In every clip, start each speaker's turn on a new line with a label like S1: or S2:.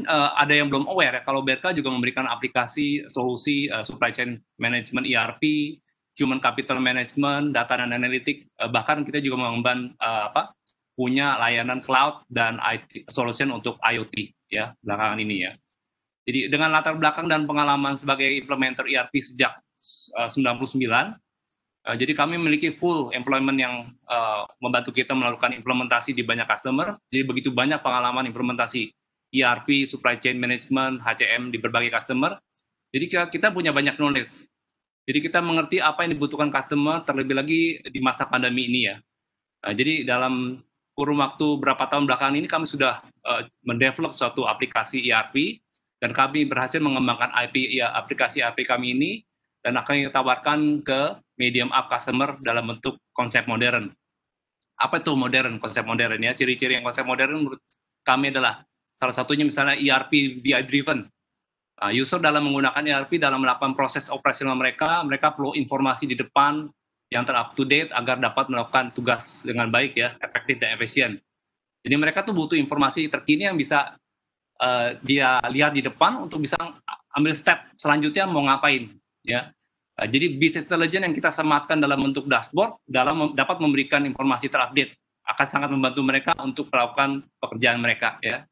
S1: ada yang belum aware ya, kalau BRK juga memberikan aplikasi solusi supply chain management ERP, human capital management, data dan analitik, bahkan kita juga mengembangkan punya layanan cloud dan IT solution untuk IoT ya belakangan ini ya. Jadi dengan latar belakang dan pengalaman sebagai implementer ERP sejak 99, jadi kami memiliki full employment yang membantu kita melakukan implementasi di banyak customer. Jadi begitu banyak pengalaman implementasi ERP, supply chain management, HCM di berbagai customer. Jadi kita punya banyak knowledge. Jadi kita mengerti apa yang dibutuhkan customer, terlebih lagi di masa pandemi ini ya. Jadi dalam kurun waktu berapa tahun belakangan ini kami sudah mendevelop suatu aplikasi ERP dan kami berhasil mengembangkan aplikasi ERP kami ini dan akan kita tawarkan ke medium up customer dalam bentuk konsep modern. Apa itu modern, konsep modern ya? Ciri-ciri yang konsep modern menurut kami adalah salah satunya misalnya ERP BI driven. User dalam menggunakan ERP dalam melakukan proses operasional mereka perlu informasi di depan yang ter-up to date agar dapat melakukan tugas dengan baik ya, efektif dan efisien. Jadi mereka tuh butuh informasi terkini yang bisa dia lihat di depan untuk bisa ambil step selanjutnya mau ngapain ya. Jadi business intelligence yang kita sematkan dalam bentuk dashboard dapat memberikan informasi terupdate akan sangat membantu mereka untuk melakukan pekerjaan mereka ya.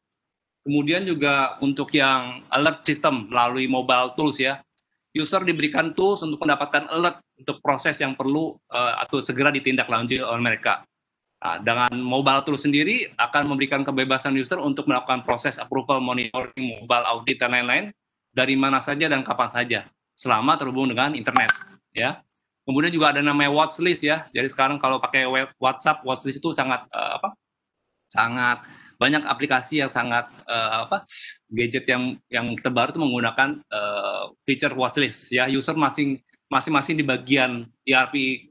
S1: Kemudian juga untuk yang alert system melalui mobile tools ya, user diberikan tools untuk mendapatkan alert untuk proses yang perlu atau segera ditindaklanjuti oleh mereka. Nah, dengan mobile tools sendiri akan memberikan kebebasan user untuk melakukan proses approval, monitoring, mobile audit dan lain-lain dari mana saja dan kapan saja, selama terhubung dengan internet ya. Kemudian juga ada namanya watchlist ya. Jadi sekarang kalau pakai WhatsApp, watchlist itu sangat sangat banyak aplikasi yang sangat gadget yang terbaru itu menggunakan feature watchlist ya. User masing-masing di bagian ERP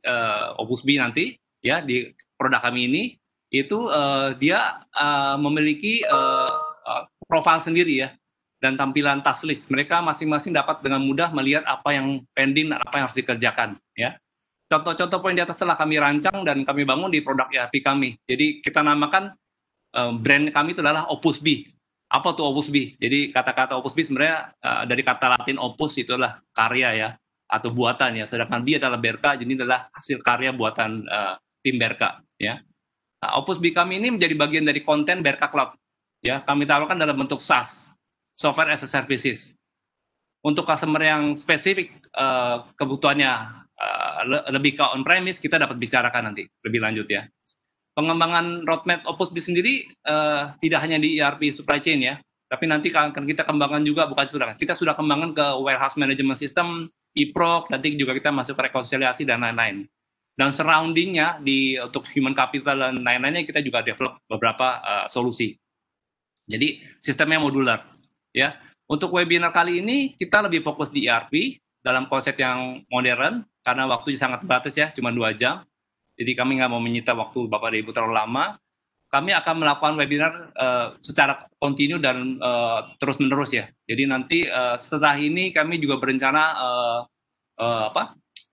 S1: Opus B nanti ya di produk kami ini itu dia memiliki profil sendiri ya dan tampilan task list. Mereka masing-masing dapat dengan mudah melihat apa yang pending dan apa yang harus dikerjakan ya. Contoh-contoh poin di atas telah kami rancang dan kami bangun di produk ERP kami. Jadi kita namakan brand kami itu adalah Opus B. Apa tuh Opus B? Jadi kata-kata Opus B sebenarnya dari kata Latin opus itu adalah karya ya atau buatan ya. Sedangkan B adalah BRK, jadi adalah hasil karya buatan tim BRK ya. Nah, Opus B kami ini menjadi bagian dari konten BRK Cloud ya. Kami tawarkan dalam bentuk SaaS, Software as a Services. Untuk customer yang spesifik kebutuhannya lebih ke on-premise, kita dapat bicarakan nanti lebih lanjut ya. Pengembangan roadmap Opus B sendiri tidak hanya di ERP supply chain ya, tapi nanti akan kita kembangkan juga, kita sudah kembangkan ke warehouse management system, e-proc, nanti juga kita masuk ke rekonsiliasi dan lain-lain. Dan surroundingnya untuk human capital dan lain-lainnya kita juga develop beberapa solusi. Jadi sistemnya modular ya. Untuk webinar kali ini kita lebih fokus di ERP dalam konsep yang modern karena waktunya sangat terbatas ya, cuma 2 jam. Jadi kami nggak mau menyita waktu Bapak dan Ibu terlalu lama. Kami akan melakukan webinar secara kontinu dan terus-menerus ya. Jadi nanti setelah ini kami juga berencana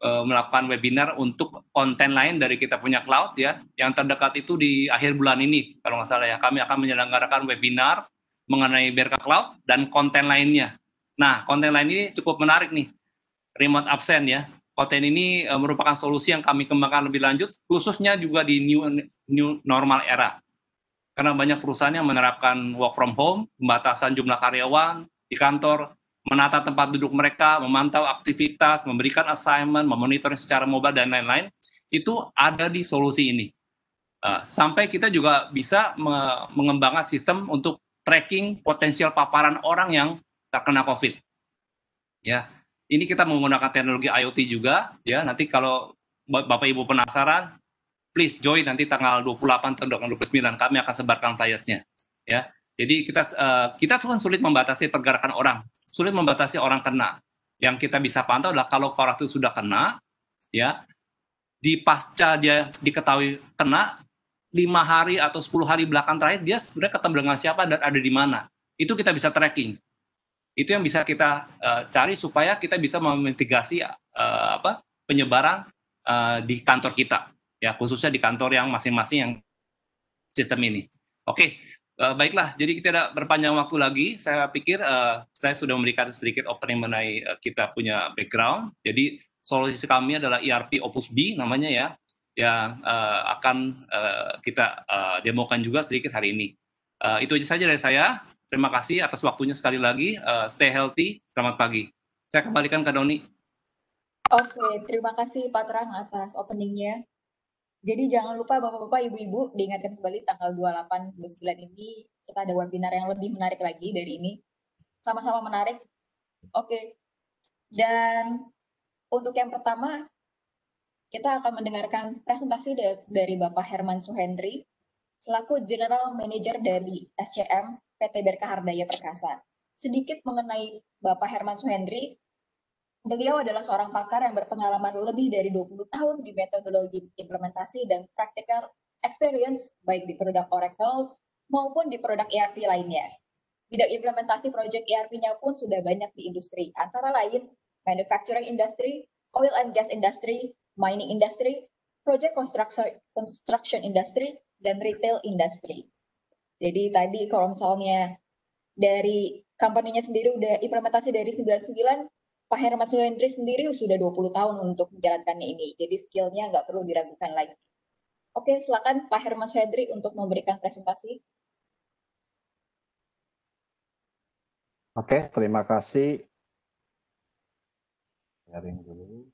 S1: melakukan webinar untuk konten lain dari kita punya cloud ya. Yang terdekat itu di akhir bulan ini kalau nggak salah ya. Kami akan menyelenggarakan webinar mengenai BRK Cloud dan konten lainnya. Nah, konten lain ini cukup menarik nih. Remote absent ya. Konten ini merupakan solusi yang kami kembangkan lebih lanjut, khususnya juga di new normal era. Karena banyak perusahaan yang menerapkan work from home, pembatasan jumlah karyawan di kantor, menata tempat duduk mereka, memantau aktivitas, memberikan assignment, memonitoring secara mobile, dan lain-lain, itu ada di solusi ini. Sampai kita juga bisa mengembangkan sistem untuk tracking potensial paparan orang yang terkena COVID. Ya, ini kita menggunakan teknologi IoT juga, ya. Nanti kalau Bapak Ibu penasaran, please join nanti tanggal 28 atau 29 kami akan sebarkan flyersnya, ya. Jadi kita kan sulit membatasi pergerakan orang, sulit membatasi orang kena. Yang kita bisa pantau adalah kalau orang itu sudah kena, ya, di pasca dia diketahui kena 5 hari atau 10 hari belakang terakhir dia sebenarnya ketemu dengan siapa dan ada di mana. Itu kita bisa tracking. Itu yang bisa kita cari supaya kita bisa memitigasi penyebaran di kantor kita, ya, khususnya di kantor yang masing-masing yang sistem ini. Oke, Baiklah, jadi kita tidak berpanjang waktu lagi. Saya pikir saya sudah memberikan sedikit opening mengenai kita punya background. Jadi solusi kami adalah ERP Opus B namanya ya, yang akan kita demokan juga sedikit hari ini. Itu aja saja dari saya. Terima kasih atas waktunya sekali lagi. Stay healthy. Selamat pagi. Saya kembalikan ke Doni.
S2: Oke, terima kasih Pak Terang atas openingnya. Jadi jangan lupa Bapak-Bapak, Ibu-Ibu, diingatkan kembali tanggal 28, 29 ini kita ada webinar yang lebih menarik lagi dari ini. Sama-sama menarik. Oke, dan untuk yang pertama, kita akan mendengarkan presentasi dari Bapak Herman Suhendri, selaku General Manager dari SCM PT Berkah Hardaya Perkasa. Sedikit mengenai Bapak Herman Suhendri, beliau adalah seorang pakar yang berpengalaman lebih dari 20 tahun di metodologi implementasi dan practical experience baik di produk Oracle maupun di produk ERP lainnya. Bidang implementasi proyek ERP-nya pun sudah banyak di industri, antara lain manufacturing industry, oil and gas industry, mining industry, project construction industry, dan retail industry. Jadi tadi kalau misalnya dari company-nya sendiri udah implementasi dari 99, Pak Herman Suhendri sendiri sudah 20 tahun untuk menjalankannya ini. Jadi skill-nya nggak perlu diragukan lagi. Oke, silakan Pak Herman Suhendri untuk memberikan presentasi.
S3: Oke, terima kasih. Sharing dulu.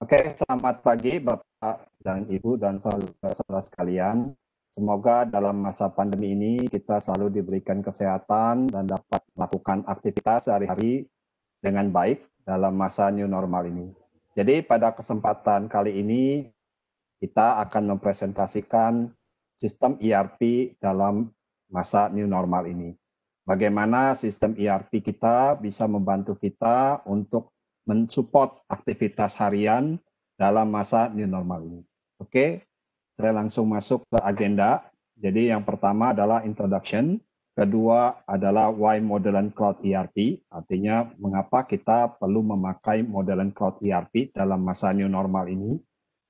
S3: Oke, selamat pagi Bapak dan Ibu dan saudara sekalian. Semoga dalam masa pandemi ini kita selalu diberikan kesehatan dan dapat melakukan aktivitas sehari-hari dengan baik dalam masa new normal ini. Jadi pada kesempatan kali ini kita akan mempresentasikan sistem ERP dalam masa new normal ini. Bagaimana sistem ERP kita bisa membantu kita untuk mensupport aktivitas harian dalam masa new normal ini. Oke, saya langsung masuk ke agenda. Jadi yang pertama adalah introduction, kedua adalah why modern cloud ERP, artinya mengapa kita perlu memakai modern cloud ERP dalam masa new normal ini.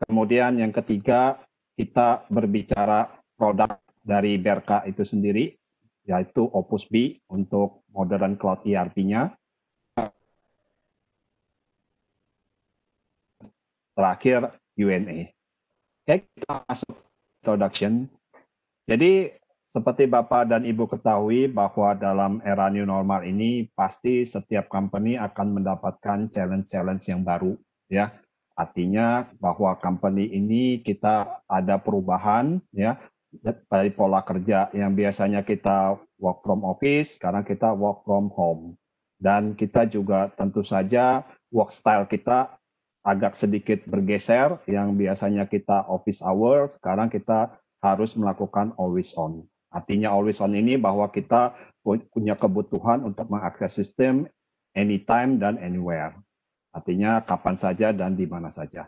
S3: Kemudian yang ketiga, kita berbicara produk dari Berkah itu sendiri, yaitu Opus B untuk modern cloud ERP-nya. Terakhir Q&A. Oke, kita masuk introduction. Jadi seperti Bapak dan Ibu ketahui bahwa dalam era new normal ini pasti setiap company akan mendapatkan challenge-challenge yang baru, ya. Artinya bahwa company ini kita ada perubahan, ya, dari pola kerja yang biasanya kita work from office, sekarang kita work from home. Dan kita juga tentu saja work style kita agak sedikit bergeser, yang biasanya kita office hour, sekarang kita harus melakukan always on. Artinya always on ini bahwa kita punya kebutuhan untuk mengakses sistem anytime dan anywhere. Artinya kapan saja dan di mana saja.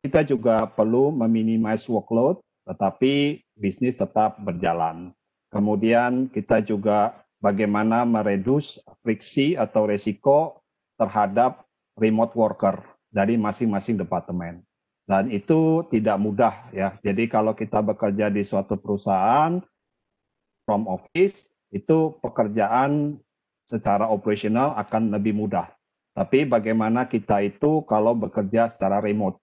S3: Kita juga perlu meminimize workload, tetapi bisnis tetap berjalan. Kemudian kita juga bagaimana mereduce friksi atau resiko terhadap remote worker dari masing-masing departemen. Dan itu tidak mudah ya. Jadi kalau kita bekerja di suatu perusahaan from office, itu pekerjaan secara operasional akan lebih mudah. Tapi bagaimana kita itu kalau bekerja secara remote.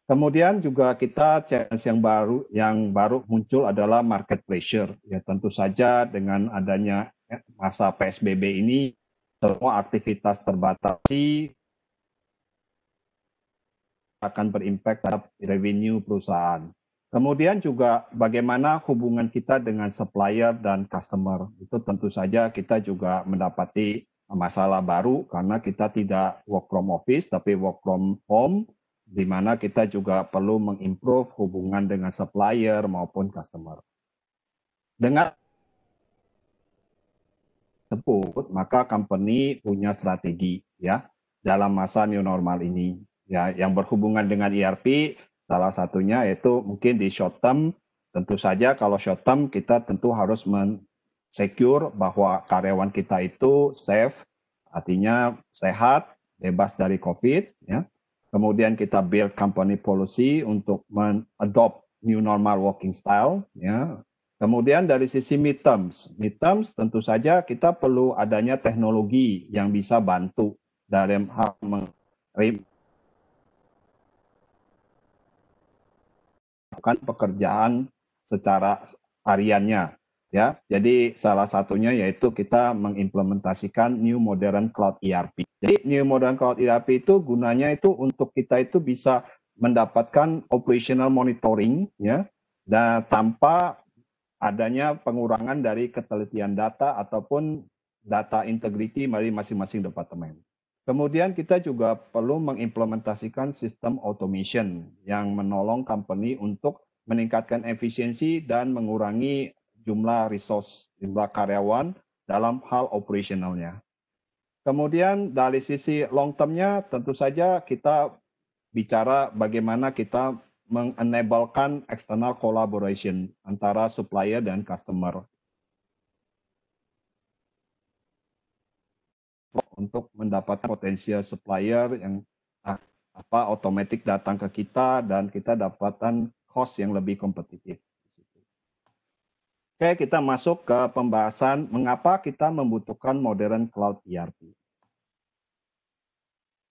S3: Kemudian juga kita challenge yang baru muncul adalah market pressure. Ya tentu saja dengan adanya masa PSBB ini semua aktivitas terbatasi akan berimpact terhadap revenue perusahaan. Kemudian juga bagaimana hubungan kita dengan supplier dan customer. Itu tentu saja kita juga mendapati masalah baru karena kita tidak work from office tapi work from home, di mana kita juga perlu mengimprove hubungan dengan supplier maupun customer. Dengan tersebut, maka company punya strategi ya dalam masa new normal ini. Ya, yang berhubungan dengan ERP, salah satunya yaitu mungkin di short term, tentu saja kalau short term kita tentu harus men-secure bahwa karyawan kita itu safe, artinya sehat, bebas dari COVID. Ya. Kemudian kita build company policy untuk adopt new normal working style, ya. Kemudian dari sisi midterms tentu saja kita perlu adanya teknologi yang bisa bantu dalam hal melakukan pekerjaan secara hariannya, ya. Jadi salah satunya yaitu kita mengimplementasikan New Modern Cloud ERP. Jadi New Modern Cloud ERP itu gunanya itu untuk kita itu bisa mendapatkan operational monitoring, ya, dan tanpa adanya pengurangan dari ketelitian data ataupun data integrity dari masing-masing departemen. Kemudian kita juga perlu mengimplementasikan sistem automation yang menolong company untuk meningkatkan efisiensi dan mengurangi jumlah resource, jumlah karyawan dalam hal operasionalnya. Kemudian dari sisi long term-nya tentu saja kita bicara bagaimana kita mengenablekan external collaboration antara supplier dan customer untuk mendapatkan potensial supplier yang otomatis datang ke kita dan kita dapatkan cost yang lebih kompetitif. Oke, kita masuk ke pembahasan mengapa kita membutuhkan modern cloud ERP.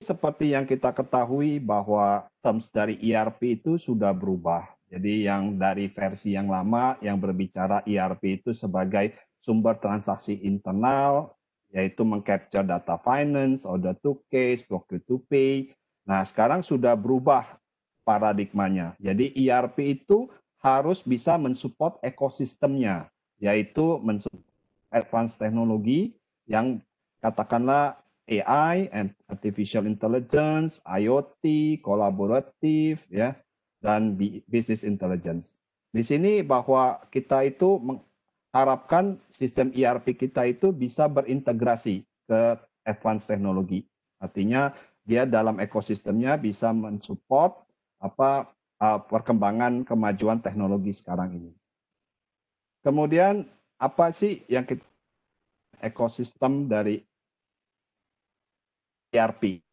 S3: Seperti yang kita ketahui bahwa terms dari ERP itu sudah berubah. Jadi yang dari versi yang lama yang berbicara ERP itu sebagai sumber transaksi internal, yaitu mengcapture data finance, order to cash, procure to pay. Nah, sekarang sudah berubah paradigmanya. Jadi ERP itu harus bisa mensupport ekosistemnya, yaitu mensupport advanced teknologi yang katakanlah AI and artificial intelligence, IoT, kolaboratif, ya, dan business intelligence. Di sini bahwa kita itu mengharapkan sistem ERP kita itu bisa berintegrasi ke advanced teknologi. Artinya dia dalam ekosistemnya bisa mensupport perkembangan kemajuan teknologi sekarang ini. Kemudian apa sih yang kita ekosistem dari ERP?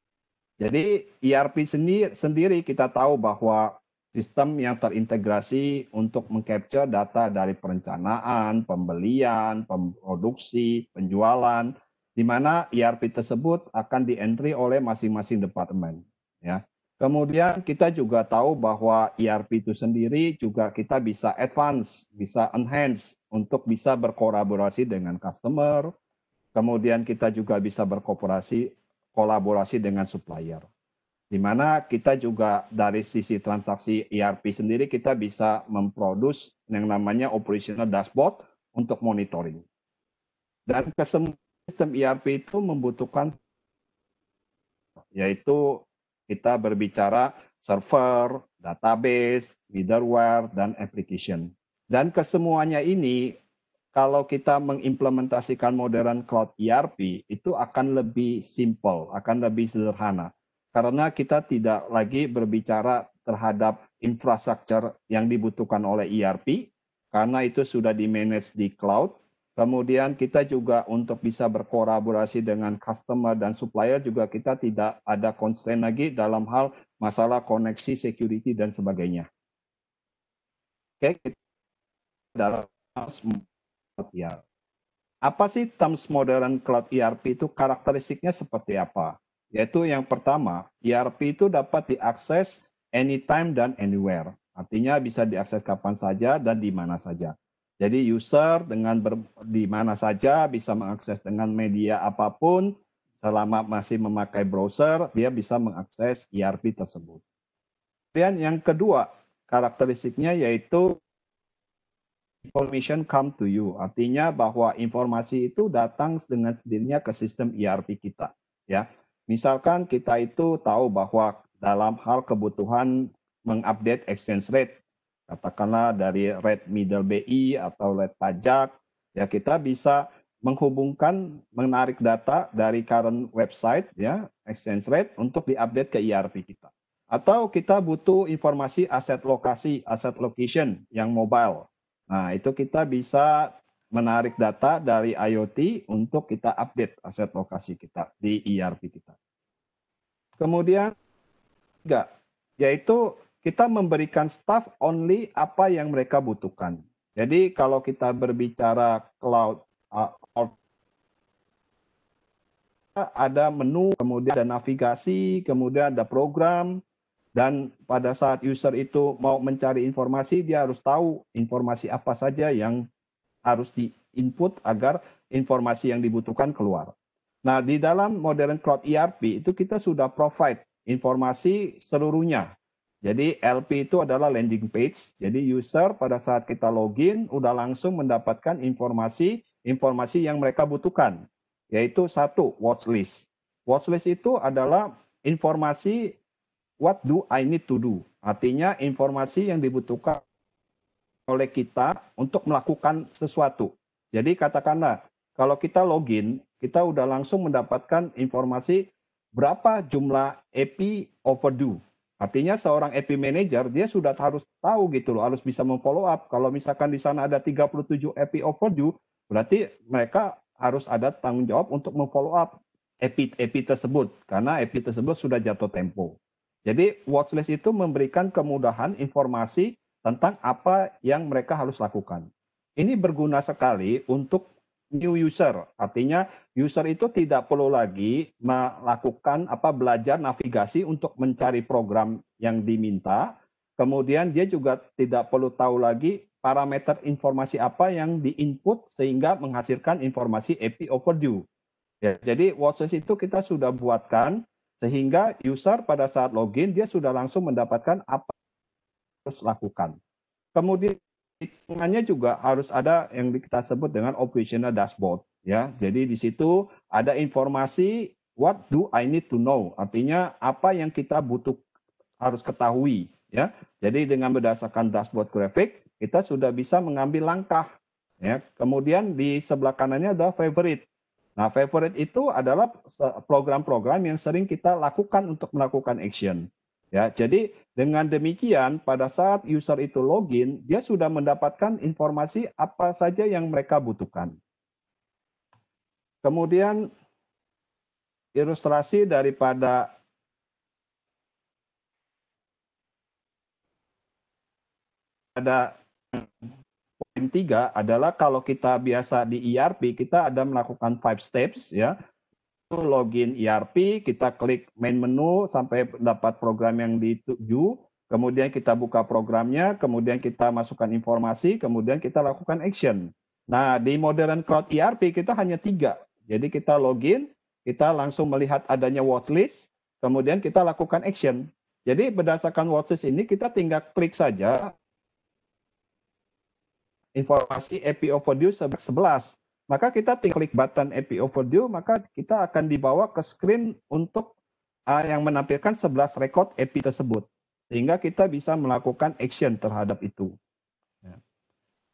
S3: Jadi ERP sendiri kita tahu bahwa sistem yang terintegrasi untuk mengcapture data dari perencanaan, pembelian, produksi, penjualan, di mana ERP tersebut akan di-entry oleh masing-masing departemen. Ya. Kemudian kita juga tahu bahwa ERP itu sendiri juga kita bisa advance, bisa enhance untuk bisa berkolaborasi dengan customer. Kemudian kita juga bisa kolaborasi dengan supplier. Di mana kita juga dari sisi transaksi ERP sendiri kita bisa memproduce yang namanya operational dashboard untuk monitoring. Dan kesemua sistem ERP itu membutuhkan, yaitu kita berbicara server, database, middleware, dan application. Dan kesemuanya ini kalau kita mengimplementasikan modern cloud ERP itu akan lebih simple, akan lebih sederhana. Karena kita tidak lagi berbicara terhadap infrastruktur yang dibutuhkan oleh ERP, karena itu sudah di-manage di cloud. Kemudian kita juga untuk bisa berkolaborasi dengan customer dan supplier juga kita tidak ada constraint lagi dalam hal masalah koneksi, security, dan sebagainya. Oke, kita dalam ya. Apa sih terms modern cloud ERP itu karakteristiknya seperti apa? Yaitu yang pertama, ERP itu dapat diakses anytime dan anywhere. Artinya bisa diakses kapan saja dan di mana saja. Jadi user di mana saja bisa mengakses dengan media apapun, selama masih memakai browser, dia bisa mengakses ERP tersebut. Kemudian yang kedua, karakteristiknya yaitu information come to you, artinya bahwa informasi itu datang dengan sendirinya ke sistem ERP kita. Ya, misalkan kita itu tahu bahwa dalam hal kebutuhan mengupdate exchange rate, katakanlah dari rate middle BI atau rate pajak, ya kita bisa menghubungkan, menarik data dari current website, ya exchange rate untuk diupdate ke ERP kita. Atau kita butuh informasi aset lokasi, aset location yang mobile. Nah, itu kita bisa menarik data dari IoT untuk kita update aset lokasi kita di ERP kita. Kemudian Enggak, yaitu kita memberikan staff only apa yang mereka butuhkan. Jadi kalau kita berbicara cloud, ada menu, kemudian ada navigasi, kemudian ada program, dan pada saat user itu mau mencari informasi, dia harus tahu informasi apa saja yang harus di-input agar informasi yang dibutuhkan keluar. Nah, di dalam modern cloud ERP itu kita sudah provide informasi seluruhnya. Jadi LP itu adalah landing page. Jadi user pada saat kita login udah langsung mendapatkan informasi yang mereka butuhkan. Yaitu satu, watchlist. Watchlist itu adalah informasi what do I need to do. Artinya informasi yang dibutuhkan oleh kita untuk melakukan sesuatu. Jadi katakanlah kalau kita login, kita udah langsung mendapatkan informasi berapa jumlah EP overdue. Artinya seorang EP manager dia sudah harus tahu gitu loh, harus bisa memfollow up. Kalau misalkan di sana ada 37 EP overdue, berarti mereka harus ada tanggung jawab untuk memfollow up EP tersebut karena EP tersebut sudah jatuh tempo. Jadi watchlist itu memberikan kemudahan informasi tentang apa yang mereka harus lakukan. Ini berguna sekali untuk new user, artinya user itu tidak perlu lagi melakukan belajar navigasi untuk mencari program yang diminta, kemudian dia juga tidak perlu tahu lagi parameter informasi apa yang di-input sehingga menghasilkan informasi EP overdue. Ya, jadi watchlist itu kita sudah buatkan sehingga user pada saat login dia sudah langsung mendapatkan apa yang harus lakukan. Kemudian hitungannya juga harus ada yang kita sebut dengan operational dashboard, ya. Jadi di situ ada informasi what do I need to know, artinya apa yang kita harus ketahui, ya. Jadi dengan berdasarkan dashboard grafik kita sudah bisa mengambil langkah, ya. Kemudian di sebelah kanannya ada favorite. Nah, favorite itu adalah program-program yang sering kita lakukan untuk melakukan action. Ya, jadi dengan demikian pada saat user itu login, dia sudah mendapatkan informasi apa saja yang mereka butuhkan. Kemudian ilustrasi daripada poin 3 adalah kalau kita biasa di ERP, kita ada melakukan 5 steps, ya. Login ERP, kita klik main menu sampai dapat program yang dituju, kemudian kita buka programnya, kemudian kita masukkan informasi, kemudian kita lakukan action. Nah, di modern cloud ERP kita hanya 3. Jadi kita login, kita langsung melihat adanya watchlist, kemudian kita lakukan action. Jadi berdasarkan watchlist ini kita tinggal klik saja informasi EP overdue 11. Maka kita tinggal klik button EP overdue, maka kita akan dibawa ke screen untuk yang menampilkan 11 record EP tersebut. Sehingga kita bisa melakukan action terhadap itu.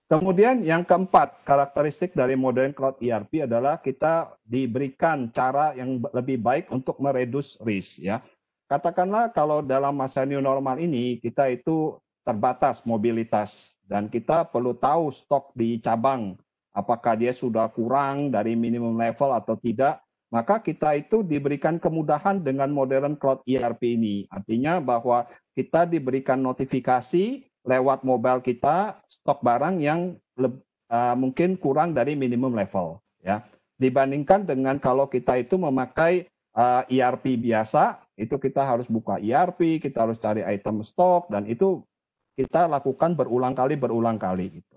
S3: Kemudian yang keempat, karakteristik dari modern cloud ERP adalah kita diberikan cara yang lebih baik untuk mereduce risk. Ya. Katakanlah kalau dalam masa new normal ini, kita itu terbatas mobilitas. Dan kita perlu tahu stok di cabang, apakah dia sudah kurang dari minimum level atau tidak, maka kita itu diberikan kemudahan dengan modern cloud ERP ini. Artinya bahwa kita diberikan notifikasi lewat mobile kita stok barang yang mungkin kurang dari minimum level. Ya. Dibandingkan dengan kalau kita itu memakai ERP biasa, itu kita harus buka ERP, kita harus cari item stok, dan itu kita lakukan berulang kali. Gitu.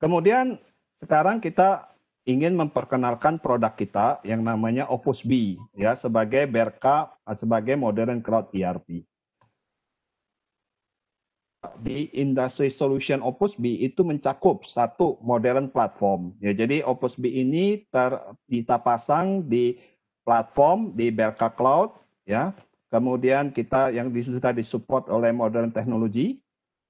S3: Kemudian sekarang kita ingin memperkenalkan produk kita yang namanya Opus B ya sebagai BRK sebagai modern cloud ERP. Di industry solution Opus B itu mencakup satu modern platform. Ya, jadi Opus B ini kita pasang di platform di BRK Cloud ya. Kemudian kita yang sudah disupport oleh modern technology.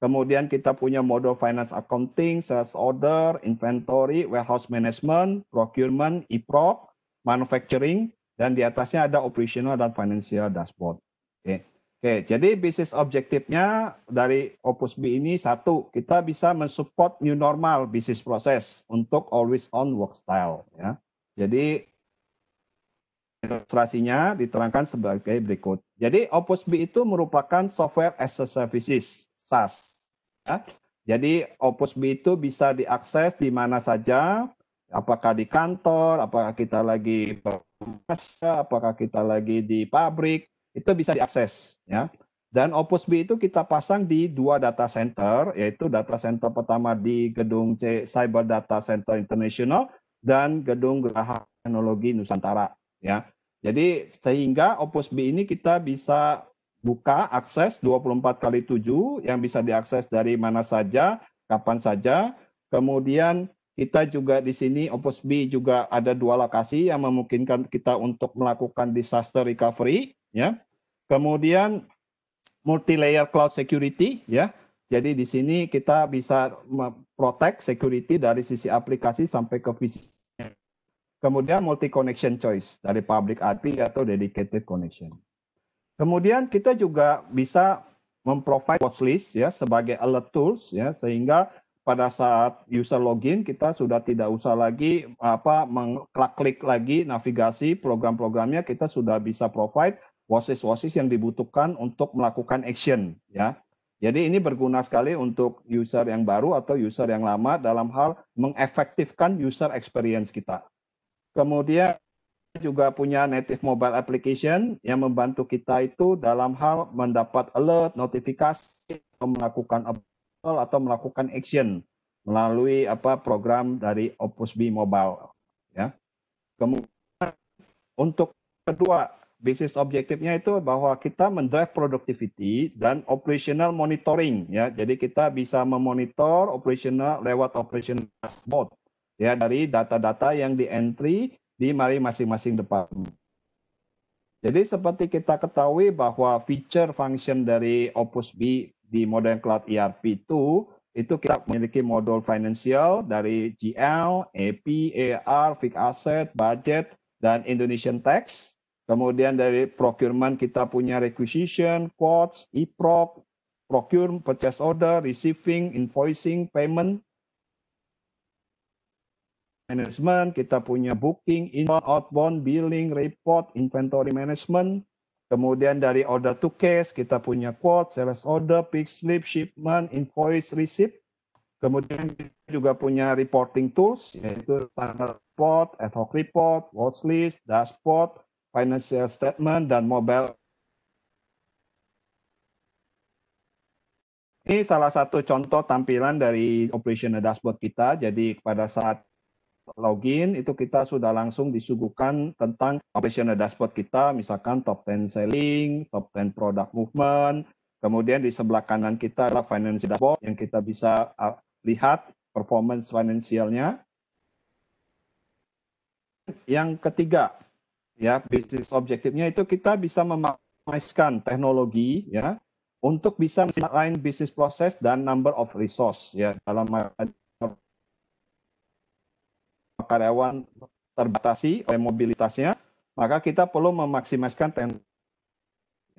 S3: Kemudian kita punya model finance accounting, sales order, inventory, warehouse management, procurement, e-proc, manufacturing, dan di atasnya ada operational dan financial dashboard. Oke, jadi bisnis objektifnya dari Opus B ini satu, kita bisa mensupport new normal bisnis proses untuk always on work style. Ya. Jadi Ilustrasinya diterangkan sebagai berikut. Jadi Opus B itu merupakan software as a services, SaaS. Ya. Jadi Opus B itu bisa diakses di mana saja, apakah di kantor, apakah kita lagi bekerja, apakah kita lagi di pabrik, itu bisa diakses. Ya. Dan Opus B itu kita pasang di 2 data center, yaitu data center pertama di gedung C Cyber Data Center International dan gedung Geraha Teknologi Nusantara. Ya. Jadi sehingga Opus B ini kita bisa buka akses 24/7 yang bisa diakses dari mana saja, kapan saja. Kemudian kita juga di sini Opus B juga ada 2 lokasi yang memungkinkan kita untuk melakukan disaster recovery, ya. Kemudian multi layer cloud security, ya. Jadi di sini kita bisa protect security dari sisi aplikasi sampai ke fisik. Kemudian multi connection choice dari public IP atau dedicated connection. Kemudian kita juga bisa memprovide watchlist ya sebagai alert tools ya, sehingga pada saat user login kita sudah tidak usah lagi mengklik lagi navigasi program-programnya, kita sudah bisa provide watchlist yang dibutuhkan untuk melakukan action ya. Jadi ini berguna sekali untuk user yang baru atau user yang lama dalam hal mengefektifkan user experience kita. Kemudian juga punya native mobile application yang membantu kita itu dalam hal mendapat alert, notifikasi, atau melakukan approval atau melakukan action melalui program dari Opus B Mobile. Ya. Kemudian untuk kedua, bisnis objektifnya itu bahwa kita mendrive productivity dan operational monitoring. Ya. Jadi kita bisa memonitor operational lewat operational dashboard. Ya, dari data-data yang di-entry di masing-masing departemen. Jadi seperti kita ketahui bahwa feature function dari Opus B di Modern Cloud ERP itu kita memiliki modul financial dari GL, AP, AR, fixed asset, budget, dan Indonesian tax. Kemudian dari procurement kita punya requisition, quotes, e-proc, procure, purchase order, receiving, invoicing, payment, management, kita punya booking, inbound, outbound, billing, report, inventory management. Kemudian dari order to cash, kita punya quote, sales order, pick slip, shipment, invoice, receipt. Kemudian kita juga punya reporting tools, yaitu standard report, ad hoc report, watch list, dashboard, financial statement, dan mobile. Ini salah satu contoh tampilan dari operational dashboard kita. Jadi pada saat login itu kita sudah langsung disuguhkan tentang operational dashboard kita, misalkan top 10 selling, top 10 product movement, kemudian di sebelah kanan kita adalah financial dashboard yang kita bisa lihat performance finansialnya. Yang ketiga, ya bisnis objektifnya itu kita bisa memaksimalkan teknologi ya untuk bisa melayani bisnis proses dan number of resource ya dalam karyawan terbatasi oleh mobilitasnya, maka kita perlu memaksimalkan teknologi.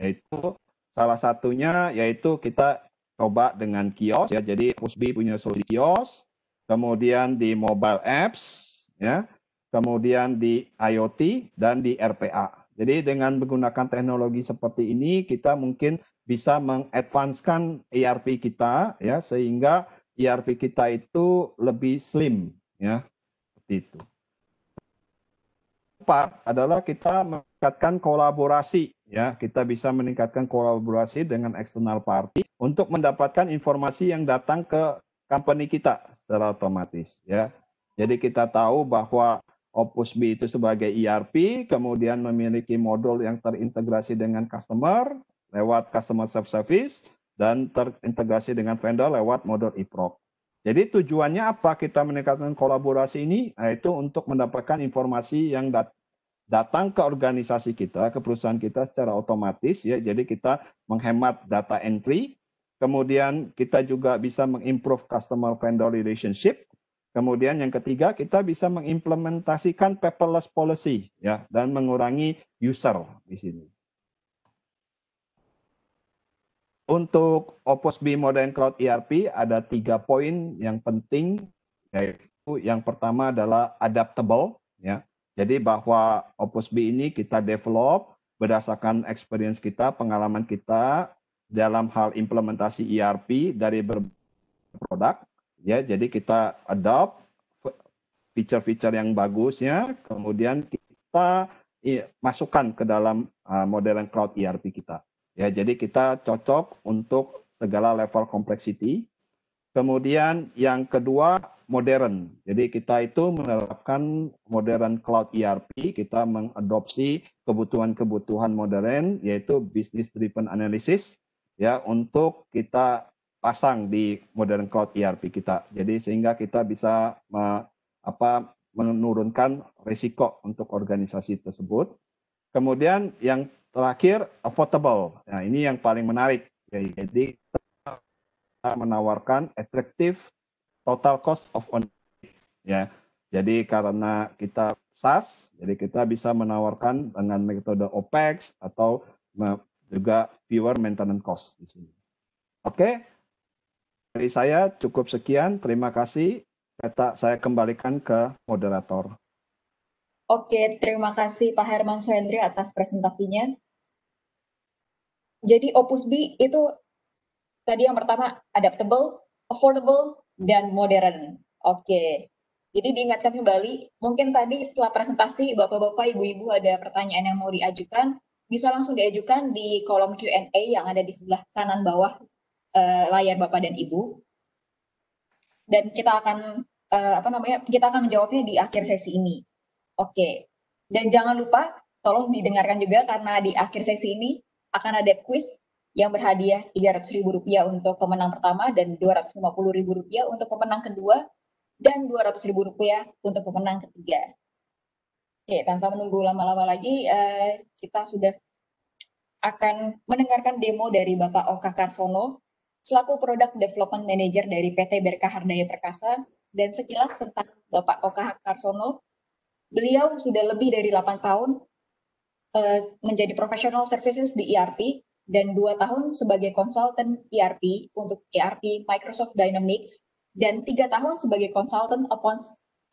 S3: Yaitu salah satunya yaitu kita coba dengan kios ya. Jadi Opus B punya solusi kios, kemudian di mobile apps ya, kemudian di IoT dan di RPA. Jadi dengan menggunakan teknologi seperti ini kita mungkin bisa mengadvanskan ERP kita ya, sehingga ERP kita itu lebih slim ya. Itu. Empat adalah kita meningkatkan kolaborasi ya, kita bisa meningkatkan kolaborasi dengan external party untuk mendapatkan informasi yang datang ke company kita secara otomatis ya. Jadi kita tahu bahwa Opus B itu sebagai ERP kemudian memiliki modul yang terintegrasi dengan customer lewat customer self-service dan terintegrasi dengan vendor lewat modul e-proc. Jadi tujuannya apa kita meningkatkan kolaborasi ini? Yaitu untuk mendapatkan informasi yang datang ke organisasi kita, ke perusahaan kita secara otomatis ya. Jadi kita menghemat data entry, kemudian kita juga bisa mengimprove customer vendor relationship. Kemudian yang ketiga kita bisa mengimplementasikan paperless policy ya dan mengurangi user di sini. Untuk Opus B Modern Cloud ERP ada 3 poin yang penting, yaitu yang pertama adalah adaptable, ya. Jadi bahwa Opus B ini kita develop berdasarkan experience kita, pengalaman kita dalam hal implementasi ERP dari produk, ya. Jadi kita adopt feature-feature yang bagusnya, kemudian kita masukkan ke dalam modern cloud ERP kita. Ya, jadi kita cocok untuk segala level complexity. Kemudian yang kedua modern. Jadi kita itu menerapkan modern cloud ERP, kita mengadopsi kebutuhan-kebutuhan modern yaitu business driven analysis ya untuk kita pasang di modern cloud ERP kita. Jadi sehingga kita bisa menurunkan risiko untuk organisasi tersebut. Kemudian yang terakhir affordable. Nah, ini yang paling menarik. Jadi kita menawarkan attractive total cost of ownership ya. Jadi karena kita SaaS, jadi kita bisa menawarkan dengan metode OPEX atau juga fewer maintenance cost di sini. Oke. Dari saya cukup sekian. Terima kasih. Saya kembalikan ke moderator.
S2: Oke, terima kasih Pak Herman Suhendri atas presentasinya. Jadi Opus B itu tadi yang pertama adaptable, affordable, dan modern. Oke, jadi diingatkan kembali, mungkin tadi setelah presentasi Bapak-Bapak, Ibu-Ibu ada pertanyaan yang mau diajukan, bisa langsung diajukan di kolom Q&A yang ada di sebelah kanan bawah layar Bapak dan Ibu. Dan kita akan kita akan menjawabnya di akhir sesi ini. Oke, dan jangan lupa tolong didengarkan juga karena di akhir sesi ini akan ada kuis yang berhadiah Rp300.000 untuk pemenang pertama dan Rp250.000 untuk pemenang kedua dan Rp200.000 untuk pemenang ketiga. Oke, tanpa menunggu lama-lama lagi, kita sudah akan mendengarkan demo dari Bapak Oka Karsono selaku Product Development Manager dari PT Berkah Hardaya Perkasa. Dan sekilas tentang Bapak Oka Karsono, beliau sudah lebih dari 8 tahun menjadi professional services di ERP dan 2 tahun sebagai konsultan ERP untuk ERP Microsoft Dynamics dan 3 tahun sebagai konsultan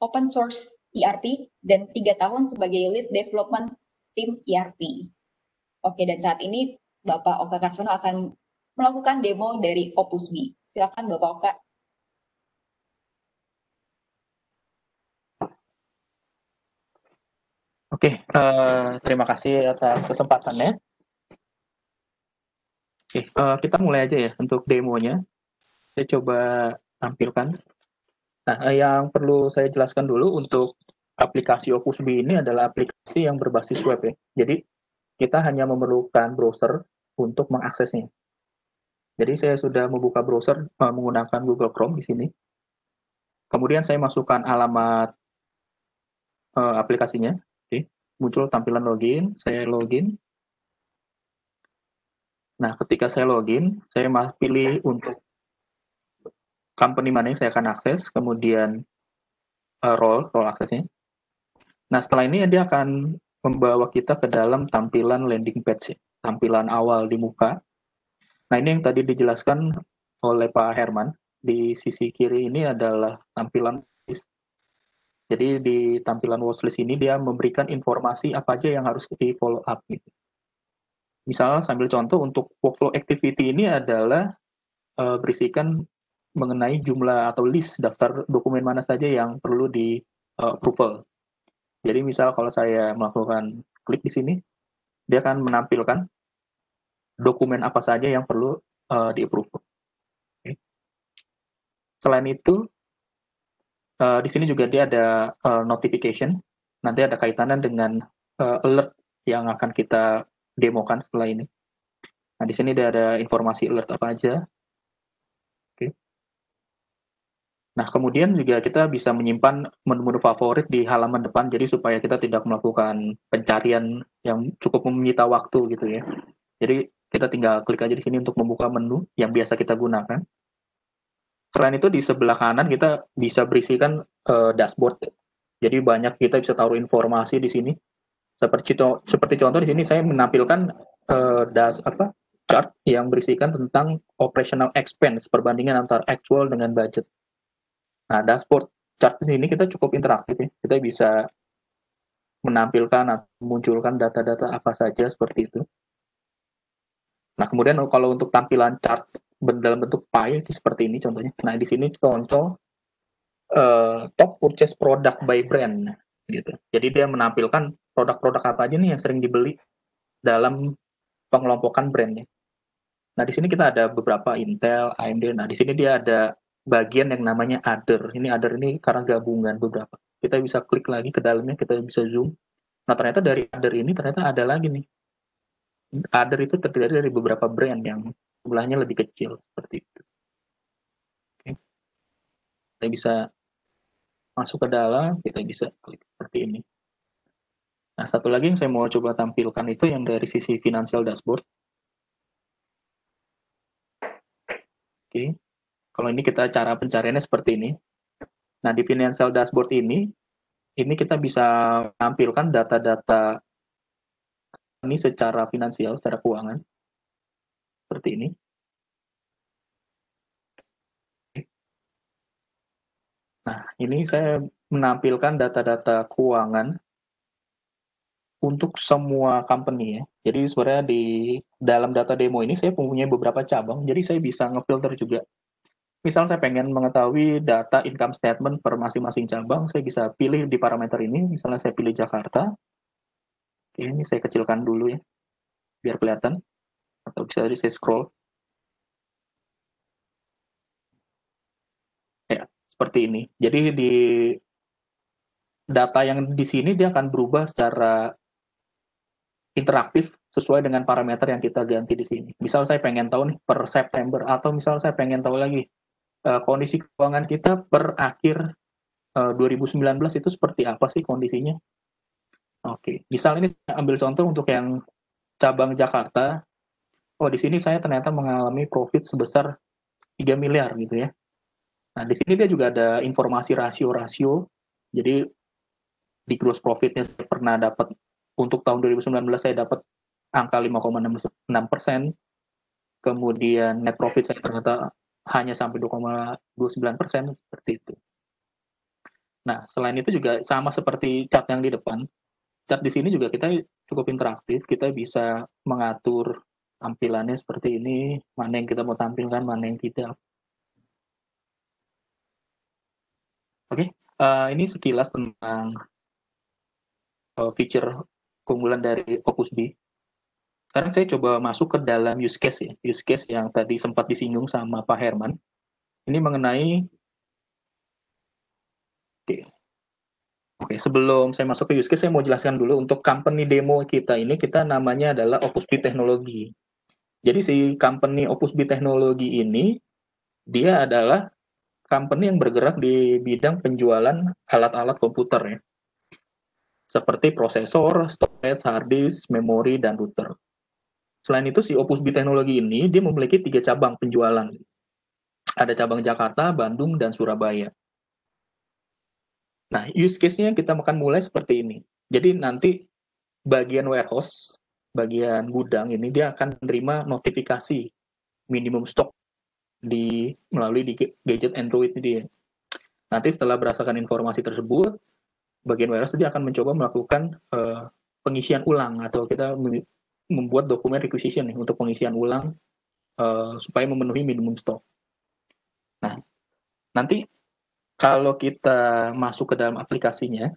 S2: open source ERP dan 3 tahun sebagai lead development tim ERP. Oke, dan saat ini Bapak Oka Karsono akan melakukan demo dari Opus B. Silakan Bapak Oka.
S4: Oke, terima kasih atas kesempatannya. Oke, kita mulai aja ya untuk demonya. Saya coba tampilkan. Nah, yang perlu saya jelaskan dulu untuk aplikasi Opus B ini adalah aplikasi yang berbasis web ya. Jadi, kita hanya memerlukan browser untuk mengaksesnya. Jadi, saya sudah membuka browser menggunakan Google Chrome di sini. Kemudian saya masukkan alamat aplikasinya. Oke, muncul tampilan login, saya login. Nah, ketika saya login, saya pilih untuk company mana yang saya akan akses, kemudian role aksesnya. Nah, setelah ini dia akan membawa kita ke dalam tampilan landing page, tampilan awal di muka. Nah, ini yang tadi dijelaskan oleh Pak Herman. Di sisi kiri ini adalah tampilan watchlist. Jadi di tampilan watchlist ini dia memberikan informasi apa aja yang harus di follow up. Gitu. Misalnya sambil contoh untuk workflow activity ini adalah berisikan mengenai jumlah atau list daftar dokumen mana saja yang perlu di approval. Jadi misal kalau saya melakukan klik di sini, dia akan menampilkan dokumen apa saja yang perlu di-approve. Okay. Selain itu, di sini juga dia ada notification. Nanti ada kaitannya dengan alert yang akan kita demokan setelah ini. Nah, di sini dia ada informasi alert apa aja. Oke. Nah, kemudian juga kita bisa menyimpan menu-menu favorit di halaman depan, jadi supaya kita tidak melakukan pencarian yang cukup menyita waktu gitu ya. Jadi kita tinggal klik aja di sini untuk membuka menu yang biasa kita gunakan. Selain itu di sebelah kanan kita bisa berisikan dashboard. Jadi banyak kita bisa taruh informasi di sini. Seperti contoh di sini saya menampilkan chart yang berisikan tentang operational expense perbandingan antara actual dengan budget. Nah, dashboard chart di sini kita cukup interaktif ya. Kita bisa menampilkan atau memunculkan data-data apa saja seperti itu. Nah, kemudian kalau untuk tampilan chart dalam bentuk pie seperti ini contohnya. Nah, di sini contoh top purchase product by brand gitu. Jadi dia menampilkan produk-produk apa aja nih yang sering dibeli dalam pengelompokan brandnya. Nah, di sini kita ada beberapa Intel, AMD. Nah, di sini dia ada bagian yang namanya other. Ini other ini karena gabungan beberapa. Kita bisa klik lagi ke dalamnya, kita bisa zoom. Nah, ternyata dari other ini ternyata ada lagi nih. Other itu terdiri dari beberapa brand yang jumlahnya lebih kecil seperti itu. Oke. Kita bisa masuk ke dalam, kita bisa klik seperti ini. Nah, satu lagi yang saya mau coba tampilkan itu yang dari sisi financial dashboard. Oke. Kalau ini kita cara pencariannya seperti ini. Nah, di financial dashboard ini kita bisa tampilkan data-data ini secara finansial, secara keuangan. Seperti ini. Nah, ini saya menampilkan data-data keuangan untuk semua company ya. Jadi sebenarnya di dalam data demo ini saya mempunyai beberapa cabang, jadi saya bisa ngefilter juga. Misal saya pengen mengetahui data income statement per masing-masing cabang, saya bisa pilih di parameter ini, misalnya saya pilih Jakarta. Oke, ini saya kecilkan dulu ya, biar kelihatan. Atau bisa saya scroll. Ya, seperti ini. Jadi di data yang di sini dia akan berubah secara interaktif sesuai dengan parameter yang kita ganti di sini. Misal saya pengen tahu nih per September, atau misal saya pengen tahu lagi kondisi keuangan kita per akhir 2019 itu seperti apa sih kondisinya. Oke, misal ini saya ambil contoh untuk yang cabang Jakarta. Oh, di sini saya ternyata mengalami profit sebesar 3 miliar gitu ya. Nah, di sini dia juga ada informasi rasio-rasio. Jadi di gross profitnya saya pernah dapat untuk tahun 2019 saya dapat angka 5,6%. Kemudian net profit saya ternyata hanya sampai 2,29% seperti itu. Nah, selain itu juga sama seperti chart yang di depan. Chart di sini juga kita cukup interaktif, kita bisa mengatur tampilannya seperti ini, mana yang kita mau tampilkan, mana yang tidak. Oke, ini sekilas tentang feature keunggulan dari Opus B. Sekarang saya coba masuk ke dalam use case ya, use case yang tadi sempat disinggung sama Pak Herman. Ini mengenai, Oke, sebelum saya masuk ke use case, saya mau jelaskan dulu untuk company demo kita ini, kita namanya adalah Opus B Teknologi. Jadi si company Opus B Teknologi ini, dia adalah company yang bergerak di bidang penjualan alat-alat komputer ya. Seperti prosesor, storage, hard disk, memori, dan router. Selain itu, si Opus B Teknologi ini, dia memiliki 3 cabang penjualan. Ada cabang Jakarta, Bandung, dan Surabaya. Nah, use case-nya kita akan mulai seperti ini. Jadi nanti bagian warehouse, bagian gudang ini, dia akan menerima notifikasi minimum stok melalui di gadget Android ini dia. Nanti setelah berdasarkan informasi tersebut, bagian warehouse dia akan mencoba melakukan pengisian ulang, atau kita membuat dokumen requisition nih, untuk pengisian ulang supaya memenuhi minimum stok. Nah, nanti kalau kita masuk ke dalam aplikasinya,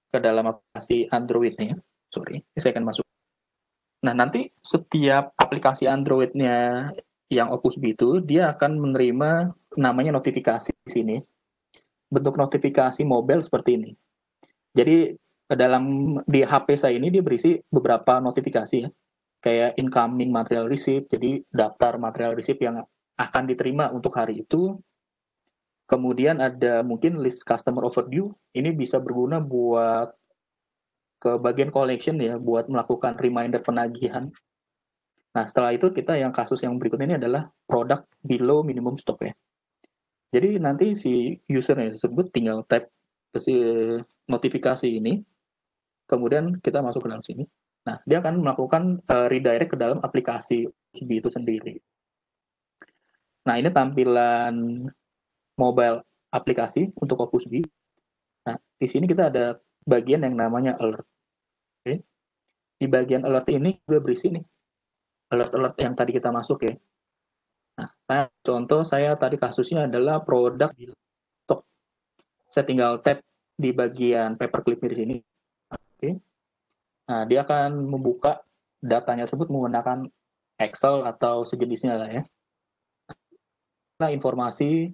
S4: ke dalam aplikasi Android-nya, saya akan masuk. Nah, nanti setiap aplikasi Android-nya yang Opus B itu, dia akan menerima namanya notifikasi di sini. Bentuk notifikasi mobile seperti ini. Jadi di HP saya ini dia berisi beberapa notifikasi ya, kayak incoming material receipt, jadi daftar material receipt yang akan diterima untuk hari itu. Kemudian ada mungkin list customer overdue, ini bisa berguna buat ke bagian collection ya, buat melakukan reminder penagihan. Nah, setelah itu kita yang kasus yang berikut ini adalah product below minimum stock ya. Jadi nanti si usernya tersebut tinggal tap ke si notifikasi ini, kemudian kita masuk ke dalam sini. Nah, dia akan melakukan redirect ke dalam aplikasi itu sendiri. Nah, ini tampilan mobile aplikasi untuk Opus B. Nah, di sini kita ada bagian yang namanya alert. Oke. Di bagian alert ini juga berisi nih alert-alert yang tadi kita masuk ya. Nah, contoh saya tadi kasusnya adalah produk di stok. Saya tinggal tap di bagian paperclip di sini. Oke. Nah, dia akan membuka datanya tersebut menggunakan Excel atau sejenisnya lah ya. Nah, informasi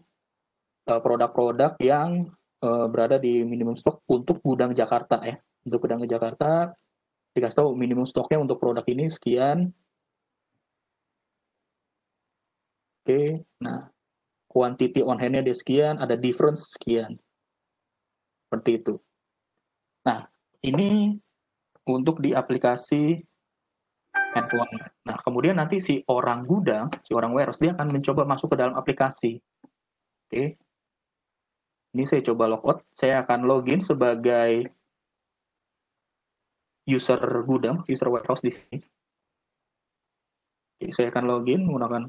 S4: produk-produk yang berada di minimum stok untuk gudang Jakarta ya. Untuk gudang Jakarta dikasih tahu minimum stoknya untuk produk ini sekian. Oke, nah quantity on hand-nya dia sekian, ada difference sekian. Seperti itu. Nah, ini untuk di aplikasi handphone. Nah, kemudian nanti si orang gudang, si orang warehouse, dia akan mencoba masuk ke dalam aplikasi. Oke. Ini saya coba logout. Saya akan login sebagai user gudang, user warehouse di sini. Oke, saya akan login menggunakan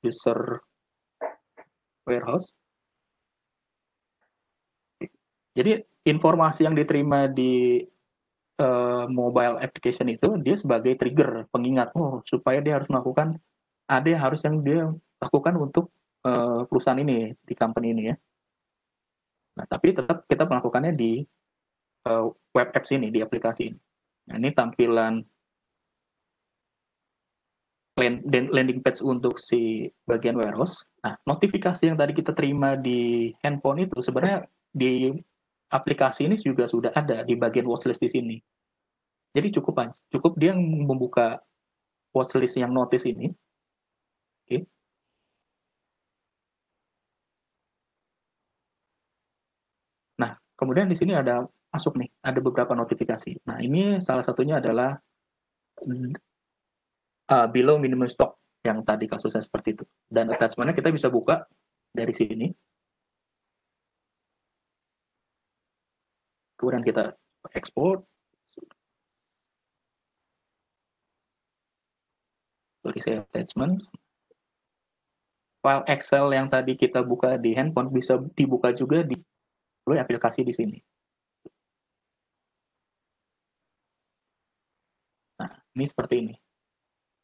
S4: user warehouse. Jadi informasi yang diterima di mobile application itu dia sebagai trigger pengingat supaya dia harus melakukan ada yang dia lakukan untuk perusahaan ini di company ini ya. Nah, tapi tetap kita melakukannya di web apps ini di aplikasi ini. Nah, ini tampilan landing page untuk si bagian warehouse. Nah, notifikasi yang tadi kita terima di handphone itu sebenarnya di aplikasi ini juga sudah ada di bagian watchlist di sini. Jadi cukup dia membuka watchlist yang notice ini. Oke. Nah, kemudian di sini ada masuk nih, ada beberapa notifikasi. Nah, ini salah satunya adalah below minimum stock yang tadi kasusnya seperti itu. Dan attachment-nya kita bisa buka dari sini. Kemudian kita export. Sorry, saya attachment. File Excel yang tadi kita buka di handphone bisa dibuka juga di aplikasi di sini. Nah, ini seperti ini.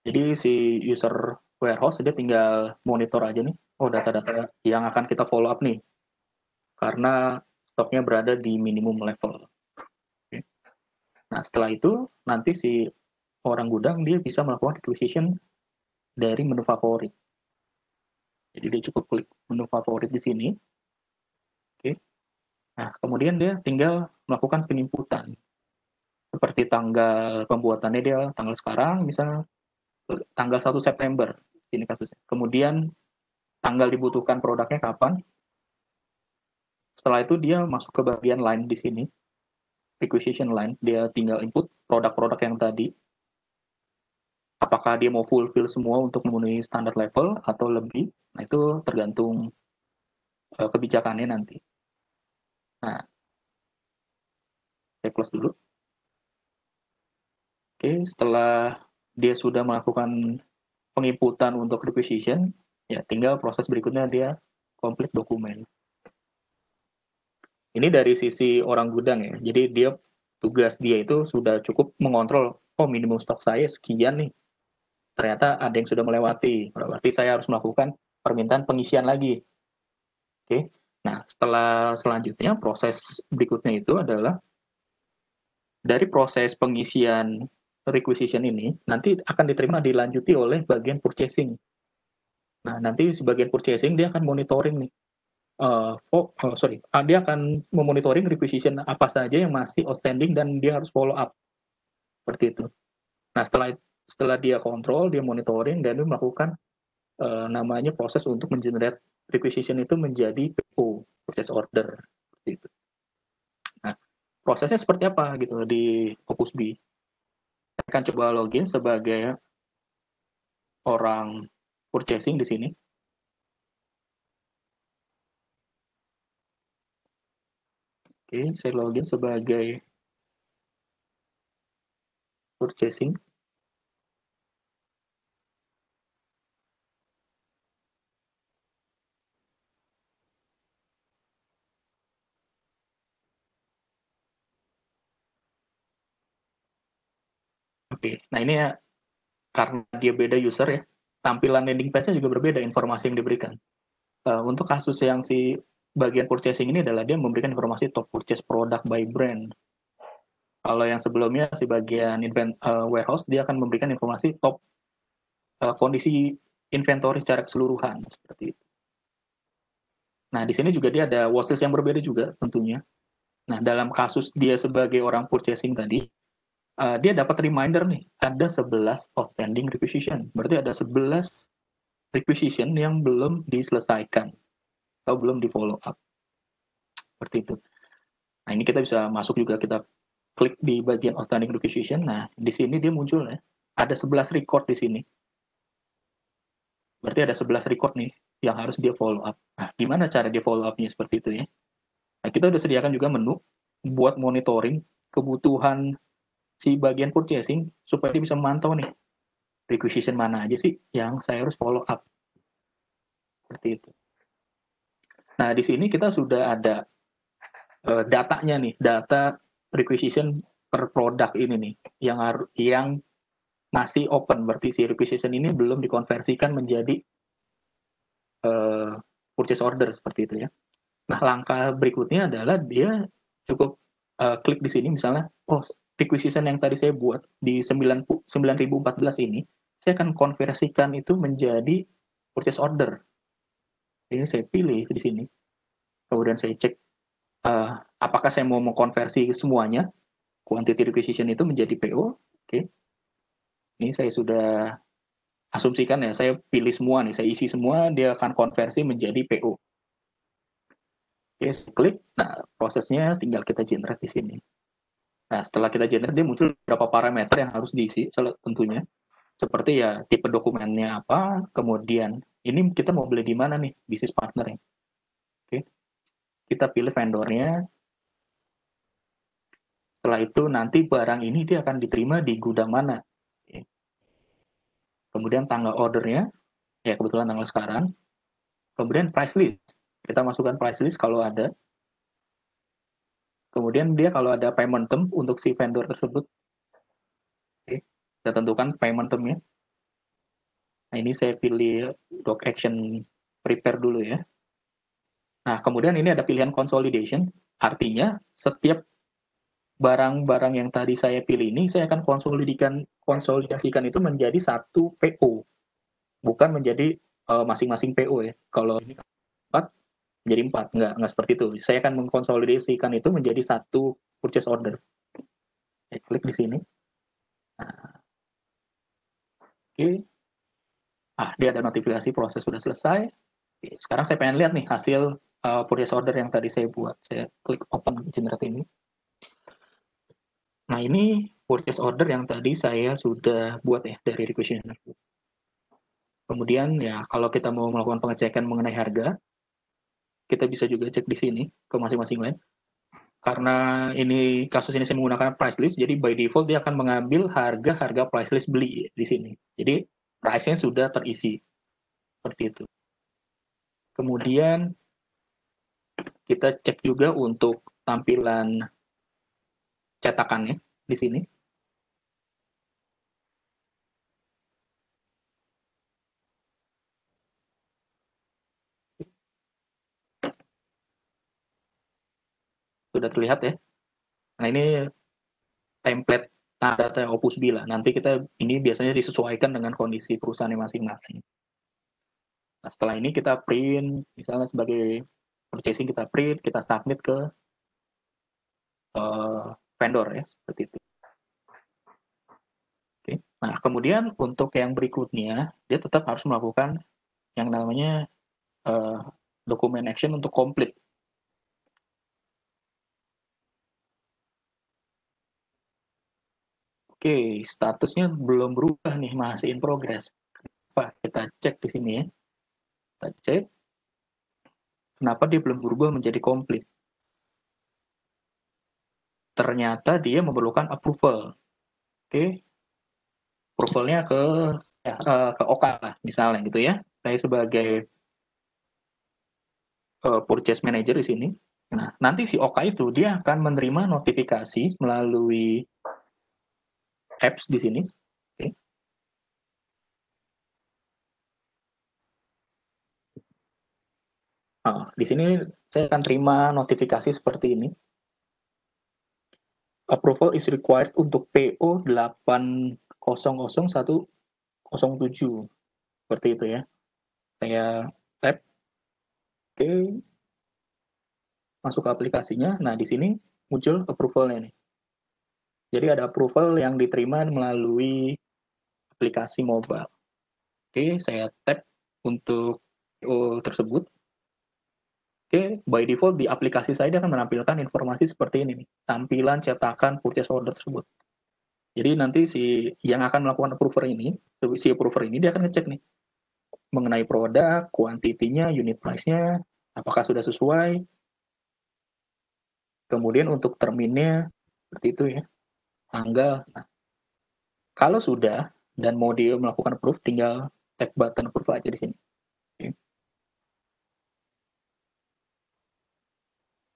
S4: Jadi si user warehouse dia tinggal monitor aja nih. Oh, data-data yang akan kita follow up nih. Karena stoknya berada di minimum level. Oke. Nah, setelah itu nanti si orang gudang dia bisa melakukan requisition dari menu favorit. Jadi dia cukup klik menu favorit di sini. Oke. Nah, kemudian dia tinggal melakukan penginputan. Seperti tanggal pembuatannya dia tanggal sekarang, misalnya tanggal 1 September. Ini kasusnya. Kemudian tanggal dibutuhkan produknya kapan. Setelah itu dia masuk ke bagian line di sini. Requisition line. Dia tinggal input produk-produk yang tadi. Apakah dia mau fulfill semua untuk memenuhi standar level atau lebih. Nah, itu tergantung kebijakannya nanti. Nah, saya close dulu. Oke, setelah dia sudah melakukan penginputan untuk requisition, ya tinggal proses berikutnya dia komplit dokumen. Ini dari sisi orang gudang ya. Jadi tugas dia itu sudah cukup mengontrol, oh minimum stok saya sekian nih. Ternyata ada yang sudah melewati. Berarti saya harus melakukan permintaan pengisian lagi. Oke. Nah, selanjutnya proses berikutnya itu adalah dari proses pengisian requisition ini nanti akan diterima dilanjuti oleh bagian purchasing. Nah, nanti sebagian purchasing dia akan monitoring nih. Dia akan memonitoring requisition apa saja yang masih outstanding dan dia harus follow up. Seperti itu. Nah, setelah dia kontrol, dia monitoring dan dia melakukan namanya proses untuk mengenerate requisition itu menjadi PO, purchase order. Seperti itu. Nah, prosesnya seperti apa gitu di Focus B. Saya akan coba login sebagai orang purchasing di sini. Oke, saya login sebagai purchasing. Oke. Nah ini ya karena dia beda user ya, tampilan landing page-nya juga berbeda informasi yang diberikan. Untuk kasus yang si bagian purchasing ini adalah dia memberikan informasi top purchase product by brand. Kalau yang sebelumnya si bagian warehouse dia akan memberikan informasi top kondisi inventory secara keseluruhan seperti itu. Nah di sini juga dia ada watchlist yang berbeda juga tentunya. Nah dalam kasus dia sebagai orang purchasing tadi, dia dapat reminder nih, ada 11 outstanding requisition. Berarti ada 11 requisition yang belum diselesaikan atau belum di follow up. Seperti itu. Nah, ini kita bisa masuk juga, kita klik di bagian outstanding requisition. Nah, di sini dia muncul ya. Ada 11 record di sini. Berarti ada 11 record nih yang harus dia follow up. Nah, gimana cara dia follow up-nya seperti itu ya? Nah, kita udah sediakan juga menu buat monitoring kebutuhan si bagian purchasing supaya dia bisa memantau nih requisition mana aja sih yang saya harus follow up. Seperti itu. Nah, di sini kita sudah ada datanya nih, data requisition per produk ini nih yang masih open, berarti si requisition ini belum dikonversikan menjadi purchase order seperti itu ya. Nah, langkah berikutnya adalah dia cukup klik di sini misalnya, oh requisition yang tadi saya buat di 9014 ini, saya akan konversikan itu menjadi purchase order. Ini saya pilih di sini. Kemudian saya cek apakah saya mau mengkonversi semuanya, quantity requisition itu menjadi PO. Oke. Ini saya sudah asumsikan ya, saya pilih semua nih, saya isi semua, dia akan konversi menjadi PO. Oke, klik. Nah, prosesnya tinggal kita generate di sini. Nah, setelah kita generate, dia muncul beberapa parameter yang harus diisi tentunya. Seperti ya, tipe dokumennya apa, kemudian ini kita mau beli di mana nih, bisnis partner ya. Oke. Kita pilih vendornya. Setelah itu nanti barang ini dia akan diterima di gudang mana. Oke. Kemudian tanggal ordernya, ya kebetulan tanggal sekarang. Kemudian price list. Kita masukkan price list kalau ada. Kemudian dia kalau ada payment term untuk si vendor tersebut. Oke. Kita tentukan payment term-nya. Nah, ini saya pilih doc action prepare dulu ya. Nah, kemudian ini ada pilihan consolidation. Artinya, setiap barang-barang yang tadi saya pilih ini, saya akan konsolidasikan itu menjadi satu PO. Bukan menjadi masing-masing PO ya. Kalau ini 4, menjadi 4. Enggak seperti itu. Saya akan mengkonsolidasikan itu menjadi satu purchase order. Saya klik di sini. Nah, oke. Dia ada notifikasi proses sudah selesai. Oke, sekarang saya pengen lihat nih hasil purchase order yang tadi saya buat. Saya klik open generate ini. Nah, ini purchase order yang tadi saya sudah buat ya dari requisition. Kemudian ya kalau kita mau melakukan pengecekan mengenai harga, kita bisa juga cek di sini ke masing-masing line. Karena ini kasus ini saya menggunakan price list, jadi by default dia akan mengambil harga price list beli di sini. Jadi price-nya sudah terisi seperti itu. Kemudian kita cek juga untuk tampilan cetakannya di sini. Sudah terlihat ya. Nah, ini template data Opus Bila. Nanti kita ini biasanya disesuaikan dengan kondisi perusahaan masing-masing. Nah, setelah ini kita print, misalnya sebagai purchasing kita print, kita submit ke vendor ya, seperti itu. Oke. Nah, kemudian untuk yang berikutnya, dia tetap harus melakukan yang namanya dokumen action untuk komplit. Oke, statusnya belum berubah nih, masih in progress. Kenapa? Kita cek di sini ya. Kita cek. Kenapa dia belum berubah menjadi komplit? Ternyata dia memerlukan approval. Oke. Approvalnya ke OK lah, misalnya gitu ya. Saya sebagai purchase manager di sini. Nah, nanti si OK itu dia akan menerima notifikasi melalui apps di sini. Oke. Nah, di sini saya akan terima notifikasi seperti ini. Approval is required untuk PO 8000107. Seperti itu ya. Saya tap. Oke. Masuk ke aplikasinya. Nah, di sini muncul approval-nya nih. Jadi ada approval yang diterima melalui aplikasi mobile. Oke, saya tap untuk PO tersebut. Oke, by default di aplikasi saya dia akan menampilkan informasi seperti ini nih, tampilan cetakan purchase order tersebut. Jadi nanti si yang akan melakukan si approver ini dia akan ngecek nih mengenai produk, kuantitinya, unit price-nya, apakah sudah sesuai. Kemudian untuk terminnya seperti itu ya, tanggal. Nah, kalau sudah dan mau dia melakukan approve, tinggal tap button approve aja di sini.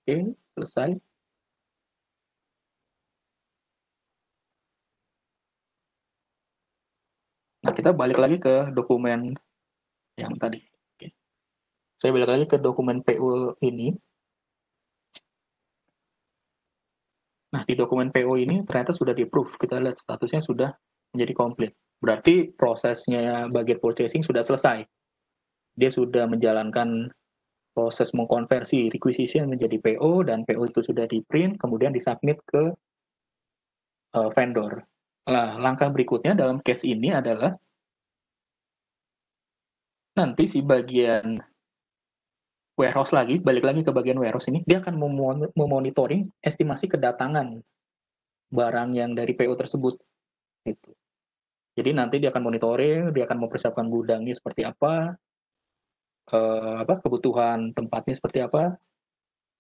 S4: Oke, selesai. Nah, kita balik lagi ke dokumen yang tadi. Oke. Saya balik lagi ke dokumen PO ini. Nah, di dokumen PO ini ternyata sudah di-approve. Kita lihat statusnya sudah menjadi komplit. Berarti prosesnya bagian purchasing sudah selesai. Dia sudah menjalankan proses mengkonversi requisition menjadi PO, dan PO itu sudah di-print, kemudian disubmit ke vendor. Nah, langkah berikutnya dalam case ini adalah nanti si bagian warehouse lagi, balik lagi ke bagian warehouse ini, dia akan memonitoring estimasi kedatangan barang yang dari PO tersebut. Gitu. Jadi nanti dia akan monitoring, dia akan mempersiapkan gudangnya seperti apa, kebutuhan tempatnya seperti apa,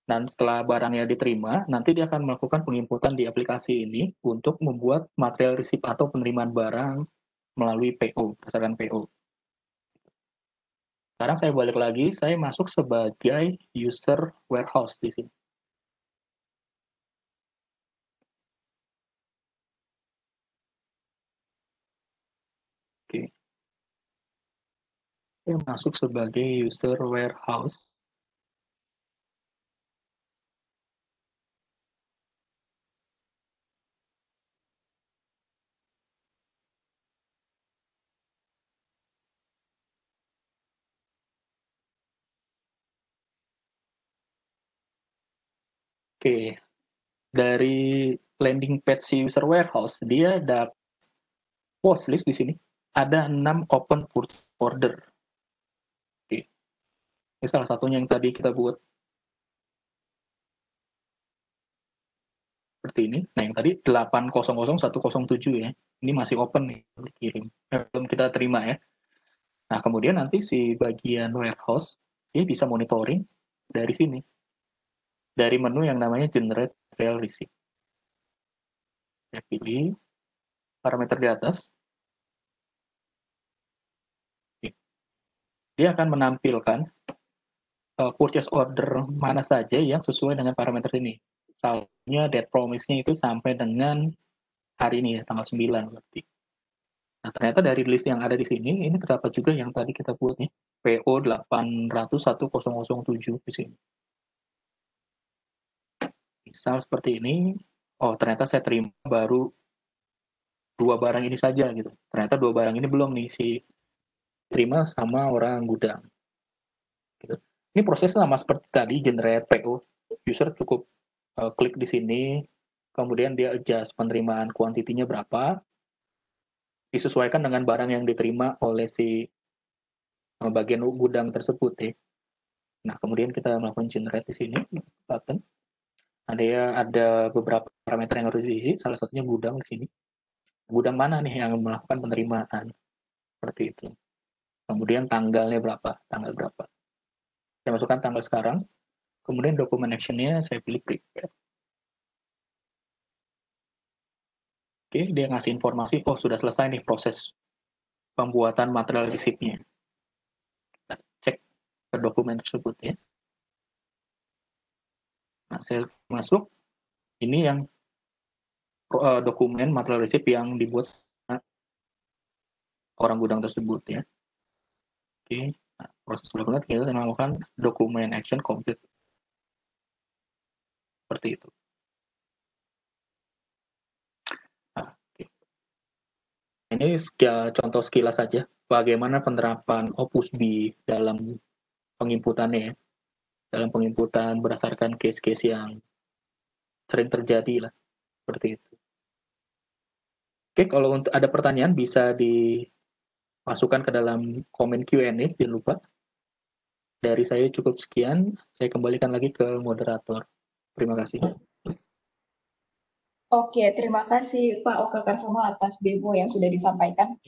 S4: dan setelah barangnya diterima, nanti dia akan melakukan penginputan di aplikasi ini untuk membuat material receipt atau penerimaan barang melalui PO, berdasarkan PO. Sekarang saya balik lagi, saya masuk sebagai user warehouse di sini. Oke. Saya masuk sebagai user warehouse. Oke, dari landing page user warehouse, dia ada post list di sini. Ada 6 open purchase order. Oke. Ini salah satunya yang tadi kita buat. Seperti ini. Nah, yang tadi 8000107 ya. Ini masih open nih, dikirim. Belum kita terima ya. Nah, kemudian nanti si bagian warehouse, dia bisa monitoring dari sini. Dari menu yang namanya Generate File Receipt. Saya pilih parameter di atas. Dia akan menampilkan purchase order mana saja yang sesuai dengan parameter ini. Misalnya date promise-nya itu sampai dengan hari ini ya, tanggal 9 berarti. Nah, ternyata dari list yang ada di sini, ini terdapat juga yang tadi kita buat nih, PO 8001007 di sini. Misal seperti ini, oh ternyata saya terima baru 2 barang ini saja gitu. Ternyata 2 barang ini belum nih si terima sama orang gudang. Gitu. Ini prosesnya sama seperti tadi, generate PO. User cukup klik di sini, kemudian dia adjust penerimaan kuantitinya berapa, disesuaikan dengan barang yang diterima oleh si bagian gudang tersebut ya. Nah, kemudian kita melakukan generate di sini, button. Ada beberapa parameter yang harus diisi, salah satunya gudang di sini. Gudang mana nih yang melakukan penerimaan? Seperti itu. Kemudian tanggalnya berapa? Tanggal berapa? Saya masukkan tanggal sekarang. Kemudian dokumen action-nya saya pilih prepare. Oke, dia ngasih informasi, oh sudah selesai nih proses pembuatan material receipt-nya. Kita cek ke dokumen tersebut ya. Nah, saya masuk, ini yang dokumen material receipt yang dibuat orang gudang tersebut ya. Oke, nah, proses berikutnya kita melakukan dokumen action complete seperti itu. Nah, oke. Ini contoh sekilas saja bagaimana penerapan Opus B dalam penginputannya ya. Dalam penginputan berdasarkan case-case yang sering terjadi lah seperti itu. Oke, kalau untuk ada pertanyaan bisa dimasukkan ke dalam komen Q&A, jangan lupa. Dari saya cukup sekian, saya kembalikan lagi ke moderator. Terima kasih.
S2: Oke, terima kasih Pak Oka Karsono atas demo yang sudah disampaikan.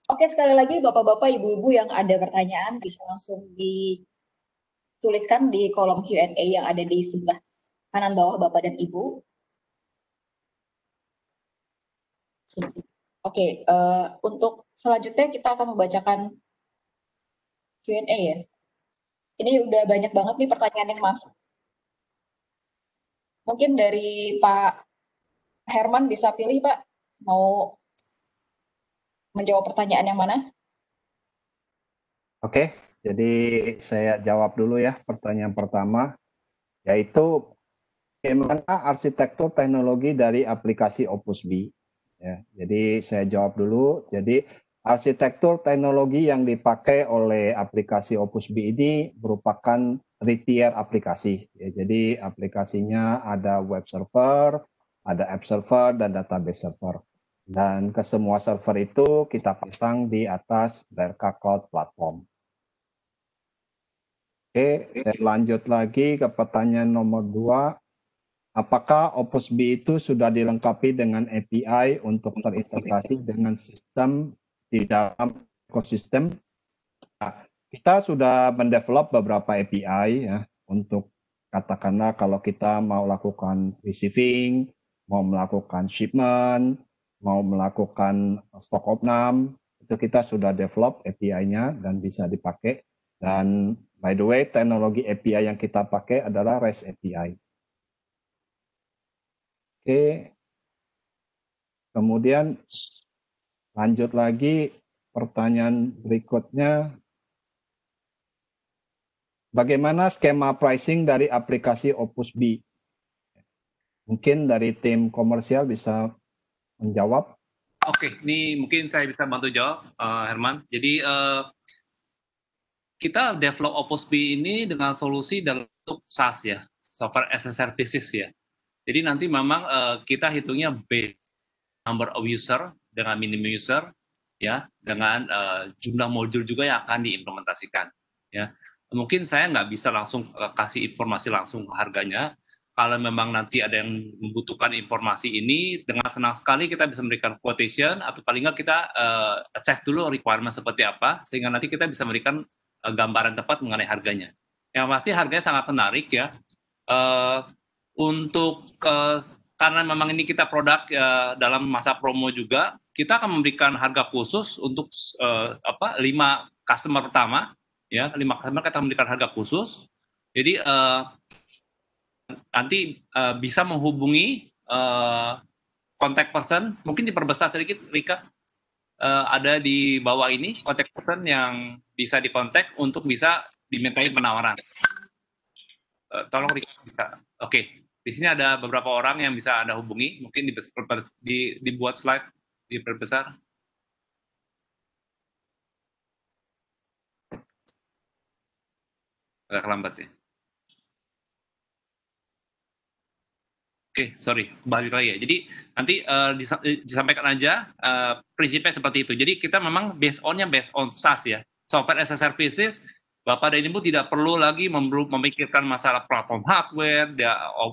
S2: Oke, sekali lagi Bapak-Bapak, Ibu-Ibu yang ada pertanyaan bisa langsung dituliskan di kolom Q&A yang ada di sebelah kanan bawah Bapak dan Ibu. Oke, untuk selanjutnya kita akan membacakan Q&A ya. Ini udah banyak banget nih pertanyaan yang masuk. Mungkin dari Pak Herman bisa pilih Pak, mau menjawab pertanyaan yang mana?
S3: Oke, jadi saya jawab dulu ya pertanyaan pertama, yaitu bagaimana arsitektur teknologi dari aplikasi Opus B. Ya, jadi saya jawab dulu. Jadi arsitektur teknologi yang dipakai oleh aplikasi Opus B ini merupakan 3-tier aplikasi. Ya, jadi aplikasinya ada web server, ada app server, dan database server. Dan ke semua server itu kita pasang di atas Berka Cloud Platform. Oke, saya lanjut lagi ke pertanyaan nomor 2. Apakah Opus B itu sudah dilengkapi dengan API untuk terintegrasi dengan sistem di dalam ekosistem? Nah, kita sudah mendevelop beberapa API ya untuk katakanlah kalau kita mau lakukan receiving, mau melakukan shipment, mau melakukan stock opnam, itu kita sudah develop API-nya dan bisa dipakai. Dan by the way, teknologi API yang kita pakai adalah REST API. Oke, kemudian lanjut lagi pertanyaan berikutnya. Bagaimana skema pricing dari aplikasi Opus B? Mungkin dari tim komersial bisa menjawab.
S1: Oke, ini mungkin saya bisa bantu jawab, Herman. Jadi kita develop Opus B ini dengan solusi dalam bentuk SaaS ya, Software as a Services ya. Jadi nanti memang kita hitungnya based number of user dengan minimum user ya, dengan jumlah modul juga yang akan diimplementasikan ya. Mungkin saya nggak bisa langsung kasih informasi langsung harganya. Kalau memang nanti ada yang membutuhkan informasi ini, dengan senang sekali kita bisa memberikan quotation atau paling nggak kita assess dulu requirement seperti apa, sehingga nanti kita bisa memberikan gambaran tepat mengenai harganya. Yang pasti harganya sangat menarik ya. Untuk karena memang ini kita produk dalam masa promo juga, kita akan memberikan harga khusus untuk 5 customer pertama ya, 5 customer kita memberikan harga khusus. Jadi nanti bisa menghubungi contact person, mungkin diperbesar sedikit Rika, ada di bawah ini contact person yang bisa dikontak untuk bisa dimintai penawaran. Tolong Rika bisa. Oke. Di sini ada beberapa orang yang bisa Anda hubungi, mungkin dibuat slide, diperbesar. Agak lambat ya. Oke, sorry, balik lagi ya. Jadi nanti disampaikan aja prinsipnya seperti itu. Jadi kita memang based on SaaS ya, Software as a Services. Bapak dan Ibu tidak perlu lagi memikirkan masalah platform hardware,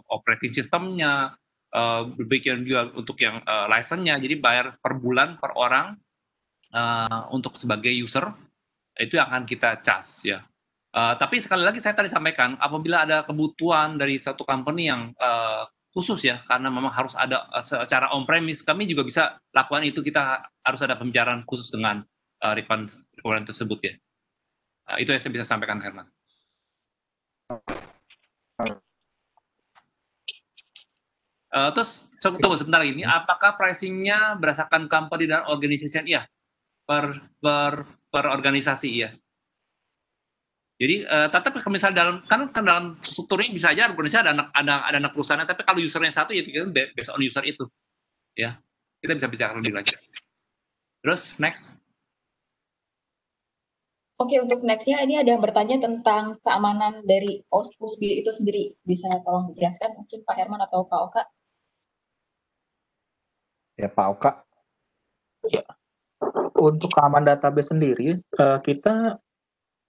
S1: operating sistemnya, berpikir juga untuk yang license-nya. Jadi bayar per bulan per orang untuk sebagai user itu yang akan kita charge ya. Tapi sekali lagi saya tadi sampaikan, apabila ada kebutuhan dari satu company yang khusus ya, karena memang harus ada secara on-premise, kami juga bisa lakukan itu. Kita harus ada pembicaraan khusus dengan requirement tersebut ya. Itu yang saya bisa sampaikan, Herman. Terus tunggu sebentar ini, apakah pricing-nya berdasarkan company dan organization? Iya, per organisasi ya. Jadi tetap misalnya dalam strukturnya bisa aja organisasi ada anak perusahaan, tapi kalau usernya satu ya kita based on user itu, ya kita bisa bicara lebih lanjut. Terus next.
S2: Oke, untuk next-nya ini ada yang bertanya tentang keamanan dari USB itu sendiri. Bisa tolong dijelaskan mungkin Pak Herman atau Pak Oka?
S3: Ya Pak Oka.
S4: Ya. Untuk keamanan database sendiri, kita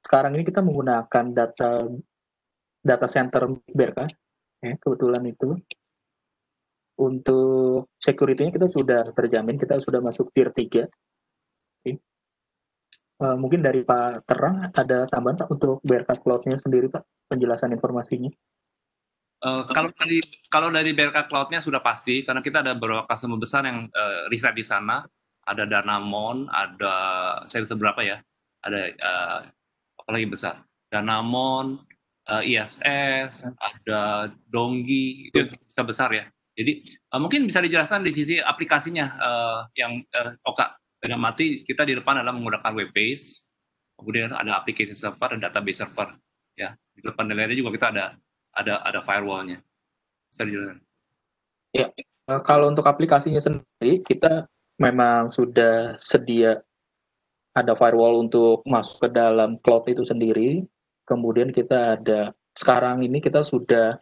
S4: sekarang ini kita menggunakan data center BRK, ya, kebetulan itu. Untuk security-nya kita sudah terjamin, kita sudah masuk tier 3. Mungkin dari Pak Terang ada tambahan Pak untuk BRK Cloud-nya sendiri Pak, penjelasan informasinya.
S1: Kalau dari BRK Cloud-nya sudah pasti, karena kita ada beberapa customer besar yang riset di sana, ada Danamon, ada saya bisa berapa ya, ada apa lagi besar, Danamon, ISS, ada Donggi, itu yang besar ya. Jadi mungkin bisa dijelaskan di sisi aplikasinya yang Oka. Dengan mati kita di depan adalah menggunakan web base, kemudian ada application server dan database server, ya. Di depan lainnya juga kita ada firewall-nya. Bisa dijelaskan?
S4: Ya, kalau untuk aplikasinya sendiri kita memang sudah sedia ada firewall untuk masuk ke dalam cloud itu sendiri. Kemudian kita sekarang ini kita sudah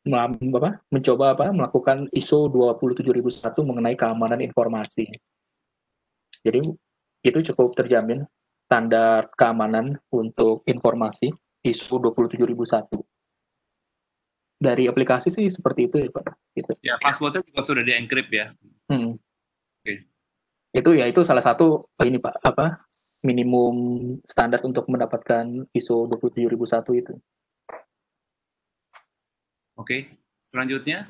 S4: mencoba melakukan ISO 27001 mengenai keamanan informasi. Jadi itu cukup terjamin standar keamanan untuk informasi ISO 27001. Dari aplikasi sih seperti itu ya Pak. Gitu.
S1: Ya, passwordnya juga sudah di-encrypt ya.
S4: Oke. Itu salah satu ini Pak, minimum standar untuk mendapatkan ISO 27001 itu.
S1: Oke, selanjutnya.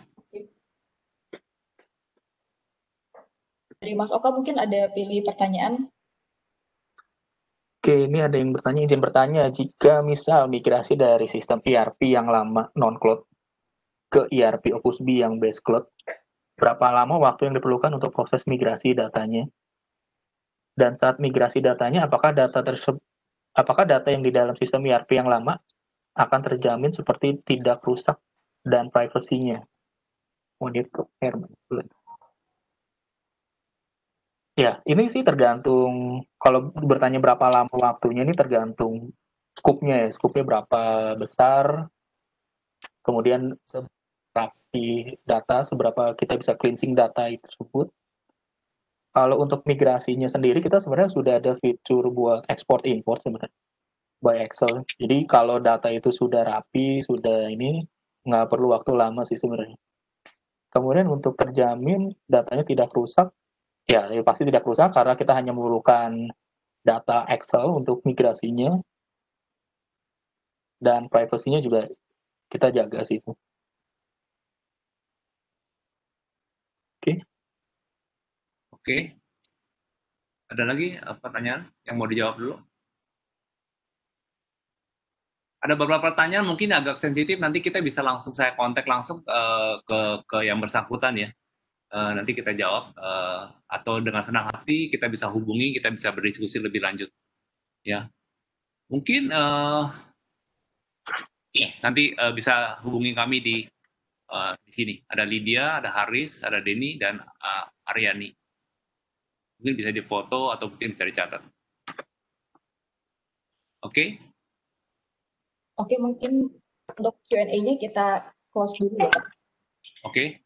S2: Dari Mas Oka mungkin ada pilih pertanyaan.
S4: Oke, ini ada yang izin bertanya, jika misal migrasi dari sistem ERP yang lama non-cloud ke ERP Opus B yang base cloud, berapa lama waktu yang diperlukan untuk proses migrasi datanya? Dan saat migrasi datanya, apakah data yang di dalam sistem ERP yang lama akan terjamin seperti tidak rusak dan privasinya? Herman. Ya, ini sih tergantung, kalau bertanya berapa lama waktunya, ini tergantung skupnya ya, skupnya berapa besar, kemudian seberapa kita bisa cleansing data itu tersebut. Kalau untuk migrasinya sendiri, kita sebenarnya sudah ada fitur buat export import sebenarnya by Excel. Jadi kalau data itu sudah rapi, sudah ini, nggak perlu waktu lama sih sebenarnya. Kemudian untuk terjamin datanya tidak rusak, ya pasti tidak rusak karena kita hanya memerlukan data Excel untuk migrasinya, dan privasinya juga kita jaga sih itu.
S1: Oke. Ada lagi pertanyaan yang mau dijawab dulu? Ada beberapa pertanyaan mungkin agak sensitif, nanti kita bisa saya kontak langsung ke yang bersangkutan ya. Nanti kita jawab, atau dengan senang hati kita bisa hubungi, kita bisa berdiskusi lebih lanjut. Ya, mungkin nanti bisa hubungi kami di sini. Ada Lydia, ada Haris, ada Denny, dan Aryani. Mungkin bisa difoto atau mungkin bisa dicatat. Oke?
S2: Oke, mungkin untuk Q&A-nya kita close dulu ya.
S1: Oke.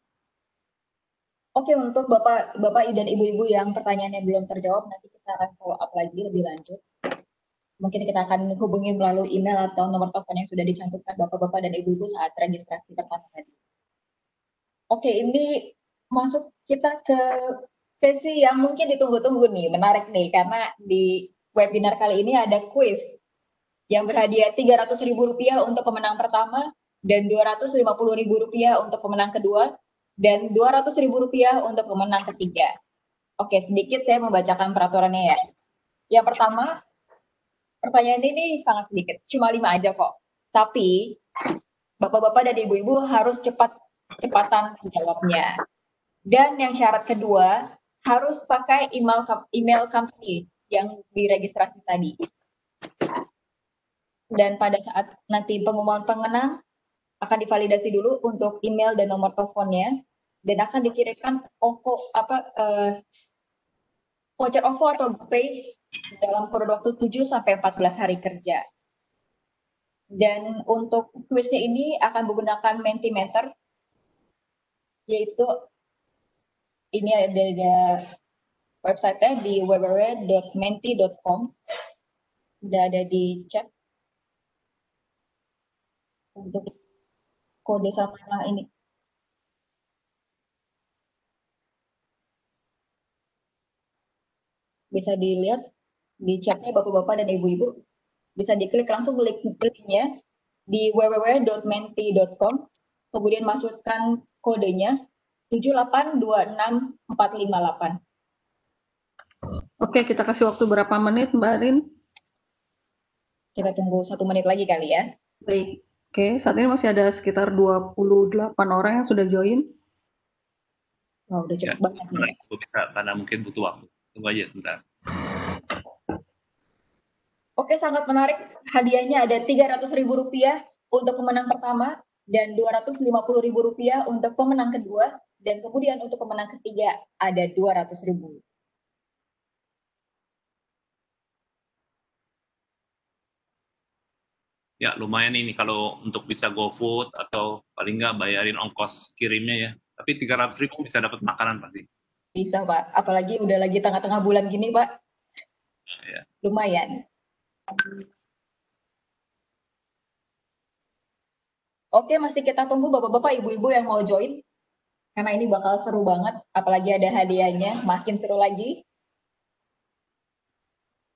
S2: Oke, untuk Bapak dan Ibu-Ibu yang pertanyaannya belum terjawab, nanti kita akan follow up lagi lebih lanjut. Mungkin kita akan hubungi melalui email atau nomor telepon yang sudah dicantumkan Bapak-Bapak dan Ibu-Ibu saat registrasi pertama tadi. Oke, ini masuk kita ke sesi yang mungkin ditunggu-tunggu nih, menarik nih, karena di webinar kali ini ada quiz yang berhadiah Rp300.000 untuk pemenang pertama dan Rp250.000 untuk pemenang kedua dan Rp200.000 untuk pemenang ketiga. Oke, sedikit saya membacakan peraturannya ya. Yang pertama, pertanyaan ini sangat sedikit, cuma 5 aja kok. Tapi Bapak-bapak dan Ibu-ibu harus cepat kecepatan menjawabnya. Dan yang syarat kedua, harus pakai email company yang diregistrasi tadi. Dan pada saat nanti pengumuman pemenang, akan divalidasi dulu untuk email dan nomor teleponnya, dan akan dikirimkan voucher OVO atau GoPay dalam kurun waktu 7-14 hari kerja. Dan untuk kuisnya ini akan menggunakan Mentimeter, yaitu ini ada website-nya di www.menti.com. Udah ada di chat untuk kode sama ini. Bisa dilihat di chatnya Bapak-Bapak dan Ibu-Ibu. Bisa diklik langsung linknya di www.menti.com, kemudian masukkan kodenya 7826458.
S5: Oke, kita kasih waktu berapa menit, Mbak Arin?
S2: Kita tunggu 1 menit lagi kali ya.
S5: Baik. Oke, saat ini masih ada sekitar 28 orang yang sudah join.
S2: Wah, udah cepet banget nih.
S1: Itu bisa karena mungkin butuh waktu. Tunggu aja sebentar.
S2: Oke, sangat menarik. Hadiahnya ada Rp300.000 untuk pemenang pertama dan Rp250.000 untuk pemenang kedua, dan kemudian untuk pemenang ketiga ada Rp200.000.
S1: Ya lumayan ini kalau untuk bisa GoFood atau paling nggak bayarin ongkos kirimnya ya. Tapi 300.000 bisa dapat makanan pasti.
S2: Bisa, Pak. Apalagi udah lagi tengah-tengah bulan gini, Pak.
S1: Ya.
S2: Lumayan. Oke, masih kita tunggu Bapak-Bapak, Ibu-Ibu yang mau join. Karena ini bakal seru banget, apalagi ada hadiahnya, makin seru lagi.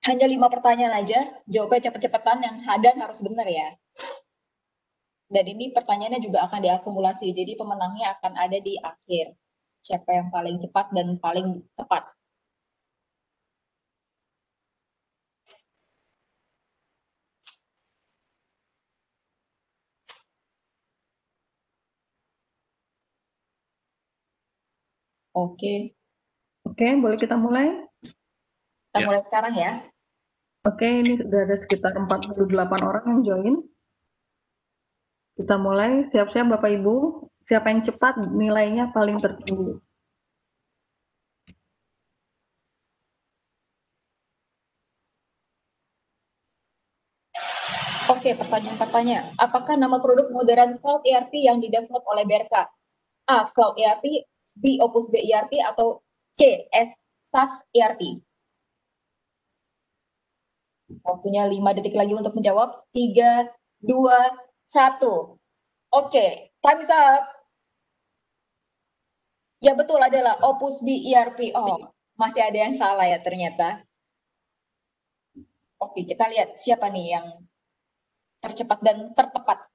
S2: Hanya 5 pertanyaan aja, jawabnya cepet-cepetan, yang dan harus benar ya. Dan ini pertanyaannya juga akan diakumulasi, jadi pemenangnya akan ada di akhir. Siapa yang paling cepat dan paling tepat. Oke.
S5: Oke, boleh kita mulai?
S2: Kita
S1: Ya.
S2: mulai sekarang ya.
S5: Oke, ini sudah ada sekitar 48 orang yang join. Kita mulai, siap-siap Bapak Ibu. Siapa yang cepat nilainya paling tertinggi.
S2: Oke, pertanyaan-pertanyaan. Apakah nama produk modern Cloud ERP yang didevelop oleh BRK? A. Cloud ERP, B. Opus B ERP, atau C. SaaS ERP? Waktunya 5 detik lagi untuk menjawab. 3, 2, 1. Oke, time's up. Ya betul, adalah Opus B ERP. Oh, masih ada yang salah ya ternyata. Oke, kita lihat siapa nih yang tercepat dan tertepat.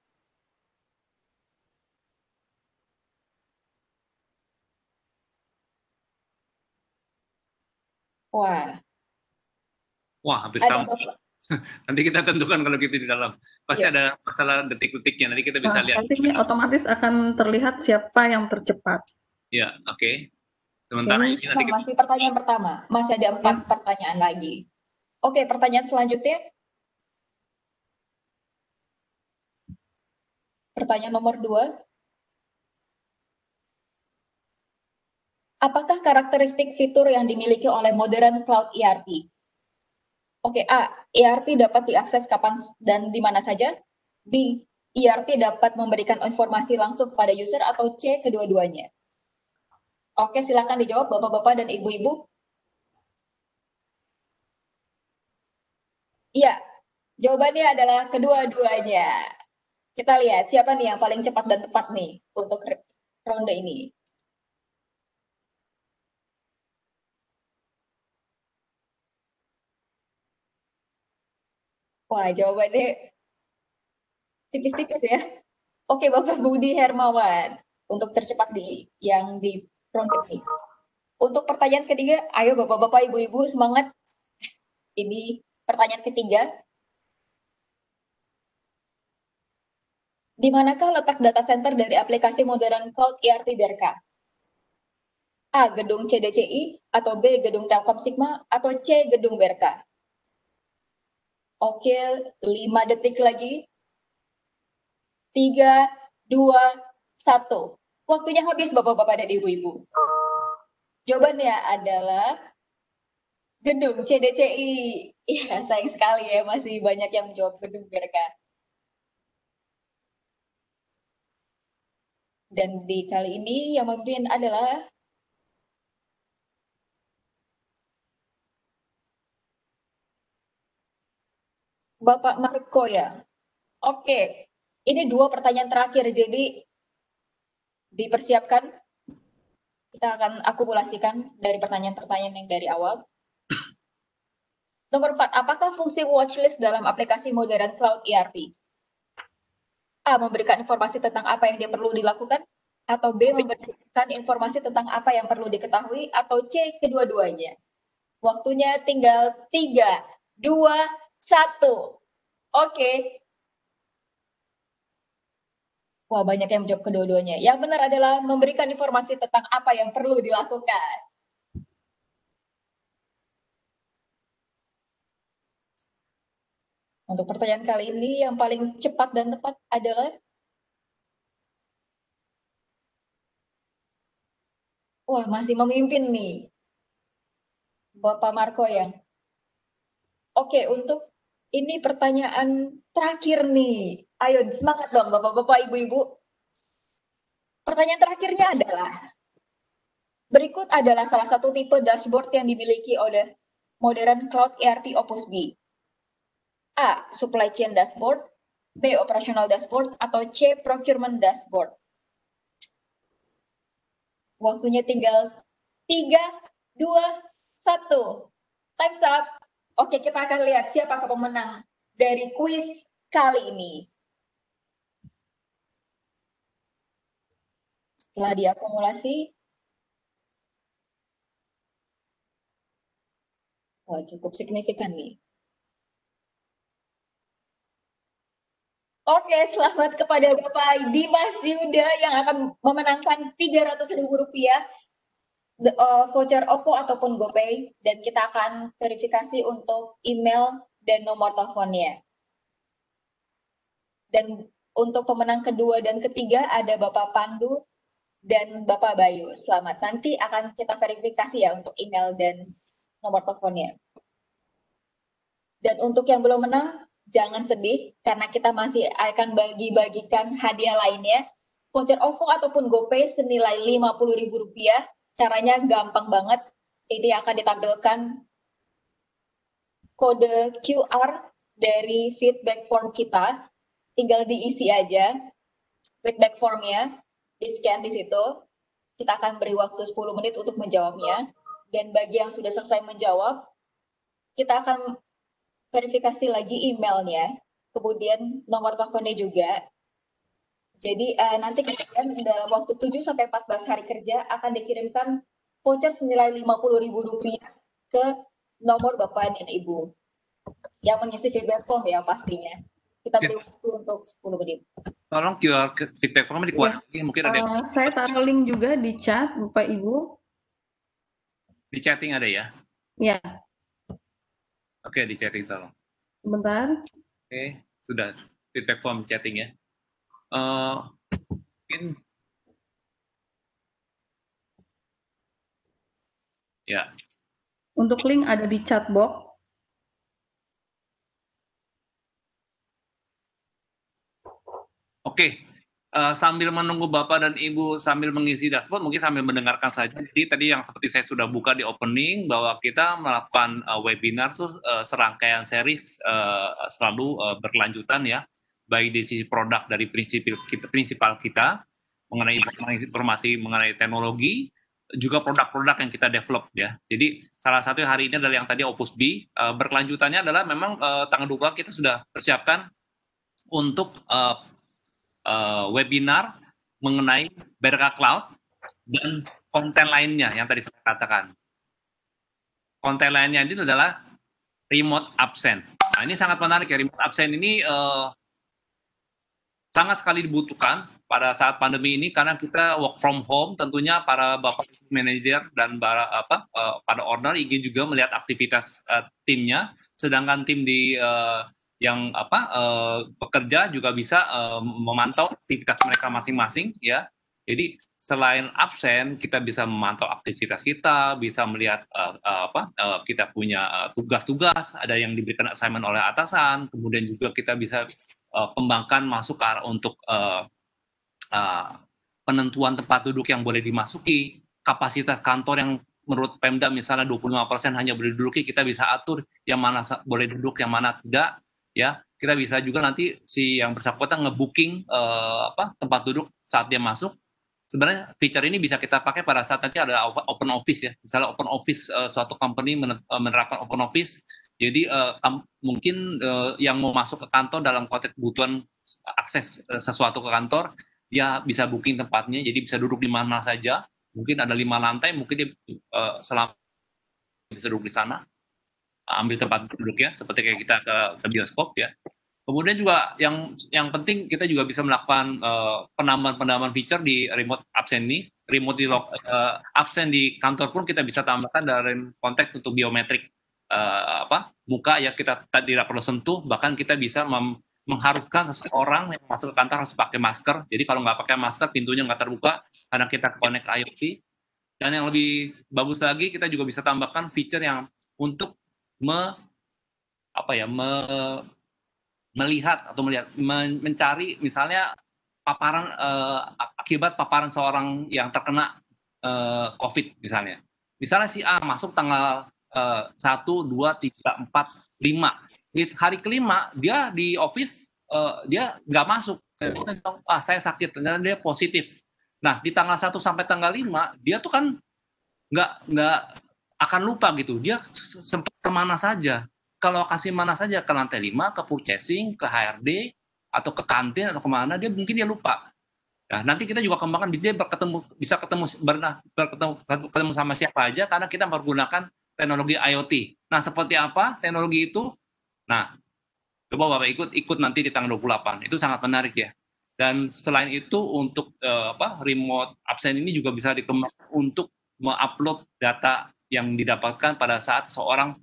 S2: Wah,
S1: Wah, hampir
S2: ada
S1: sama. Nanti kita tentukan kalau kita di dalam. Pasti
S2: Iya.
S1: ada masalah detik-detiknya. Nanti kita bisa lihat.
S5: Nanti ini otomatis akan terlihat siapa yang tercepat.
S1: Ya, oke. Sementara ini nanti kita...
S2: Masih pertanyaan pertama. Masih ada 4 pertanyaan lagi. Oke, pertanyaan selanjutnya. Pertanyaan nomor 2. Apakah karakteristik fitur yang dimiliki oleh modern cloud ERP? Oke, A. ERP dapat diakses kapan dan di mana saja. B. ERP dapat memberikan informasi langsung kepada user, atau C. Kedua-duanya. Oke, silakan dijawab Bapak-Bapak dan Ibu-Ibu. Iya, jawabannya adalah kedua-duanya. Kita lihat siapa nih yang paling cepat dan tepat nih untuk ronde ini. Wah, jawabannya tipis-tipis ya. Oke, Bapak Budi Hermawan untuk tercepat di ronde ini. Untuk pertanyaan ketiga, ayo Bapak-Bapak, Ibu-Ibu semangat. Ini pertanyaan ketiga. Di manakah letak data center dari aplikasi modern cloud ERP BRK? A. Gedung CDCI, atau B. Gedung Telkom Sigma, atau C. Gedung BRK? Oke, 5 detik lagi. 3, 2, 1. Waktunya habis Bapak-Bapak dan Ibu-Ibu. Jawabannya adalah Gedung CDCI. Iya, sayang sekali ya, masih banyak yang menjawab Gedung BRK. Dan di kali ini yang memimpin adalah Bapak Marco ya. Oke, ini 2 pertanyaan terakhir, jadi dipersiapkan. Kita akan akumulasikan dari pertanyaan-pertanyaan yang dari awal. Nomor 4, apakah fungsi watchlist dalam aplikasi modern cloud ERP? A. Memberikan informasi tentang apa yang dia perlu dilakukan, atau B. Memberikan informasi tentang apa yang perlu diketahui, atau C. Kedua-duanya. Waktunya tinggal 3, 2, 1. Oke. Wah, banyak yang menjawab kedua-duanya. Yang benar adalah memberikan informasi tentang apa yang perlu dilakukan. Untuk pertanyaan kali ini yang paling cepat dan tepat adalah wah, masih memimpin nih Bapak Marco ya. Oke, untuk ini pertanyaan terakhir nih. Ayo semangat dong Bapak-bapak, Ibu-ibu. Pertanyaan terakhirnya adalah berikut adalah salah satu tipe dashboard yang dimiliki oleh modern cloud ERP Opus B. A. Supply chain dashboard, B. Operational dashboard, atau C. Procurement dashboard. Waktunya tinggal 3, 2, 1. Time's up. Oke, kita akan lihat siapakah pemenang dari kuis kali ini. Setelah diakumulasi, wah cukup signifikan nih. Oke, selamat kepada Bapak Dimas Yuda yang akan memenangkan Rp300.000 voucher OVO ataupun GoPay, dan kita akan verifikasi untuk email dan nomor teleponnya. Dan untuk pemenang kedua dan ketiga ada Bapak Pandu dan Bapak Bayu. Selamat, nanti akan kita verifikasi ya untuk email dan nomor teleponnya. Dan untuk yang belum menang, jangan sedih, karena kita masih akan bagi-bagikan hadiah lainnya. Voucher OVO ataupun GoPay senilai Rp50.000. Caranya gampang banget. Ini akan ditampilkan kode QR dari feedback form kita. Tinggal diisi aja feedback formnya, di-scan di situ. Kita akan beri waktu 10 menit untuk menjawabnya. Dan bagi yang sudah selesai menjawab, kita akan verifikasi lagi emailnya, kemudian nomor teleponnya juga. Jadi nanti kemudian dalam waktu 7-14 hari kerja akan dikirimkan voucher senilai Rp50.000 ke nomor Bapak dan Ibu yang mengisi feedback form ya pastinya. Kita beri waktu untuk 10 menit.
S1: Tolong QR feedback formnya dikeluarkan. Ya. Mungkin ada yang...
S5: Saya taruh link juga di chat, Bapak Ibu.
S1: Di chatting ada ya?
S5: Ya.
S1: Oke, di chatting tolong.
S5: Sebentar.
S1: Oke, sudah feedback form chatting ya. Mungkin ya.
S5: Untuk link ada di chat box.
S1: Oke, sambil menunggu Bapak dan Ibu sambil mengisi dashboard, mungkin sambil mendengarkan saja. Jadi tadi yang seperti saya sudah buka di opening, bahwa kita melakukan webinar tuh serangkaian series selalu berkelanjutan ya, baik di sisi produk dari prinsipal kita, mengenai informasi mengenai teknologi, juga produk-produk yang kita develop ya. Jadi salah satu hari ini adalah yang tadi Opus B, berkelanjutannya adalah memang tanggal 2 kita sudah persiapkan untuk webinar mengenai BRK Cloud dan konten lainnya yang tadi saya katakan. Konten lainnya ini adalah remote absent. Nah, ini sangat menarik ya, remote absent ini sangat sekali dibutuhkan pada saat pandemi ini karena kita work from home. Tentunya para bapak manajer dan para pada owner ingin juga melihat aktivitas timnya, sedangkan tim di yang pekerja juga bisa memantau aktivitas mereka masing-masing ya. Jadi selain absen, kita bisa memantau aktivitas kita, bisa melihat kita punya tugas-tugas, ada yang diberikan assignment oleh atasan, kemudian juga kita bisa kembangkan masuk ke arah untuk penentuan tempat duduk yang boleh dimasuki, kapasitas kantor yang menurut Pemda misalnya 25% hanya boleh diduduki, kita bisa atur yang mana boleh duduk, yang mana tidak, ya. Kita bisa juga nanti si yang bersangkutan nge-booking tempat duduk saat dia masuk. Sebenarnya feature ini bisa kita pakai pada saat nanti ada open office ya, misalnya open office suatu company menerapkan open office. Jadi mungkin yang mau masuk ke kantor dalam konteks kebutuhan akses sesuatu ke kantor, dia bisa booking tempatnya, jadi bisa duduk di mana saja. Mungkin ada 5 lantai, mungkin dia selama bisa duduk di sana, ambil tempat duduknya, seperti kayak kita ke bioskop ya. Kemudian juga yang penting kita juga bisa melakukan penambahan feature di remote absen ini. Remote absen di kantor pun kita bisa tambahkan dalam konteks untuk biometrik. Muka ya kita tidak perlu sentuh, bahkan kita bisa mengharuskan seseorang yang masuk ke kantor harus pakai masker. Jadi kalau nggak pakai masker pintunya nggak terbuka karena kita connect IoT. Dan yang lebih bagus lagi kita juga bisa tambahkan feature yang untuk mencari misalnya paparan akibat paparan seorang yang terkena COVID misalnya. Misalnya si A masuk tanggal 1, 2, 3, 4, 5. Di hari kelima dia di office dia nggak masuk. Saya sakit, ternyata dia positif. Nah di tanggal 1 sampai tanggal 5 dia tuh kan nggak akan lupa gitu. Dia sempat kemana saja. Ke lokasi mana saja, ke lantai 5, ke purchasing, ke HRD, atau ke kantin, atau kemana, mungkin dia lupa. Nah, nanti kita juga kembangkan, dia bisa ketemu sama siapa aja, karena kita menggunakan teknologi IoT. Nah, seperti apa teknologi itu? Nah, coba Bapak ikut nanti di tanggal 28, itu sangat menarik ya. Dan selain itu, untuk remote absen ini juga bisa dikembangkan untuk mengupload data yang didapatkan pada saat seorang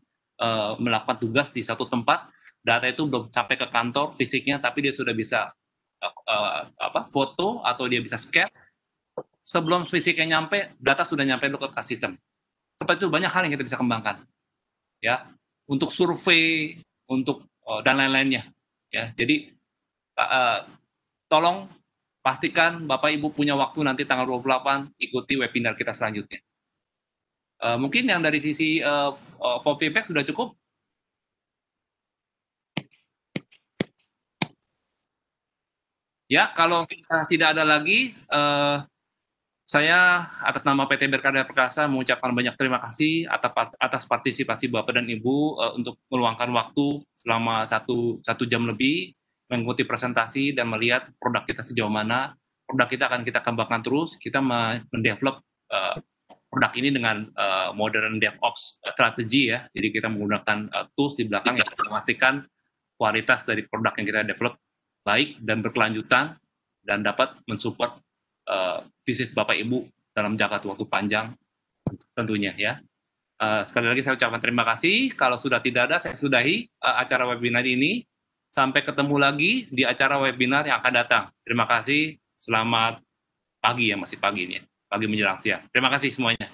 S1: melakukan tugas di satu tempat, data itu belum sampai ke kantor fisiknya, tapi dia sudah bisa foto atau dia bisa scan. Sebelum fisiknya nyampe, data sudah nyampe ke sistem. Seperti itu banyak hal yang kita bisa kembangkan, ya, untuk survei, untuk dan lain-lainnya, ya. Jadi tolong pastikan Bapak Ibu punya waktu nanti tanggal 28 ikuti webinar kita selanjutnya. Mungkin yang dari sisi form feedback sudah cukup. Ya, kalau tidak ada lagi, saya atas nama PT Berkarya Perkasa mengucapkan banyak terima kasih atas partisipasi Bapak dan Ibu untuk meluangkan waktu selama satu jam lebih mengikuti presentasi dan melihat produk kita sejauh mana. Produk kita akan kita kembangkan terus. Kita mendevelop produk ini dengan modern DevOps strategi ya. Jadi kita menggunakan tools di belakang yang memastikan kualitas dari produk yang kita develop baik dan berkelanjutan dan dapat mensupport bisnis Bapak Ibu dalam jangka waktu panjang tentunya ya. Sekali lagi saya ucapkan terima kasih. Kalau sudah tidak ada, saya sudahi acara webinar ini. Sampai ketemu lagi di acara webinar yang akan datang. Terima kasih. Selamat pagi ya, masih pagi ini. Pagi menjelang siang. Terima kasih semuanya.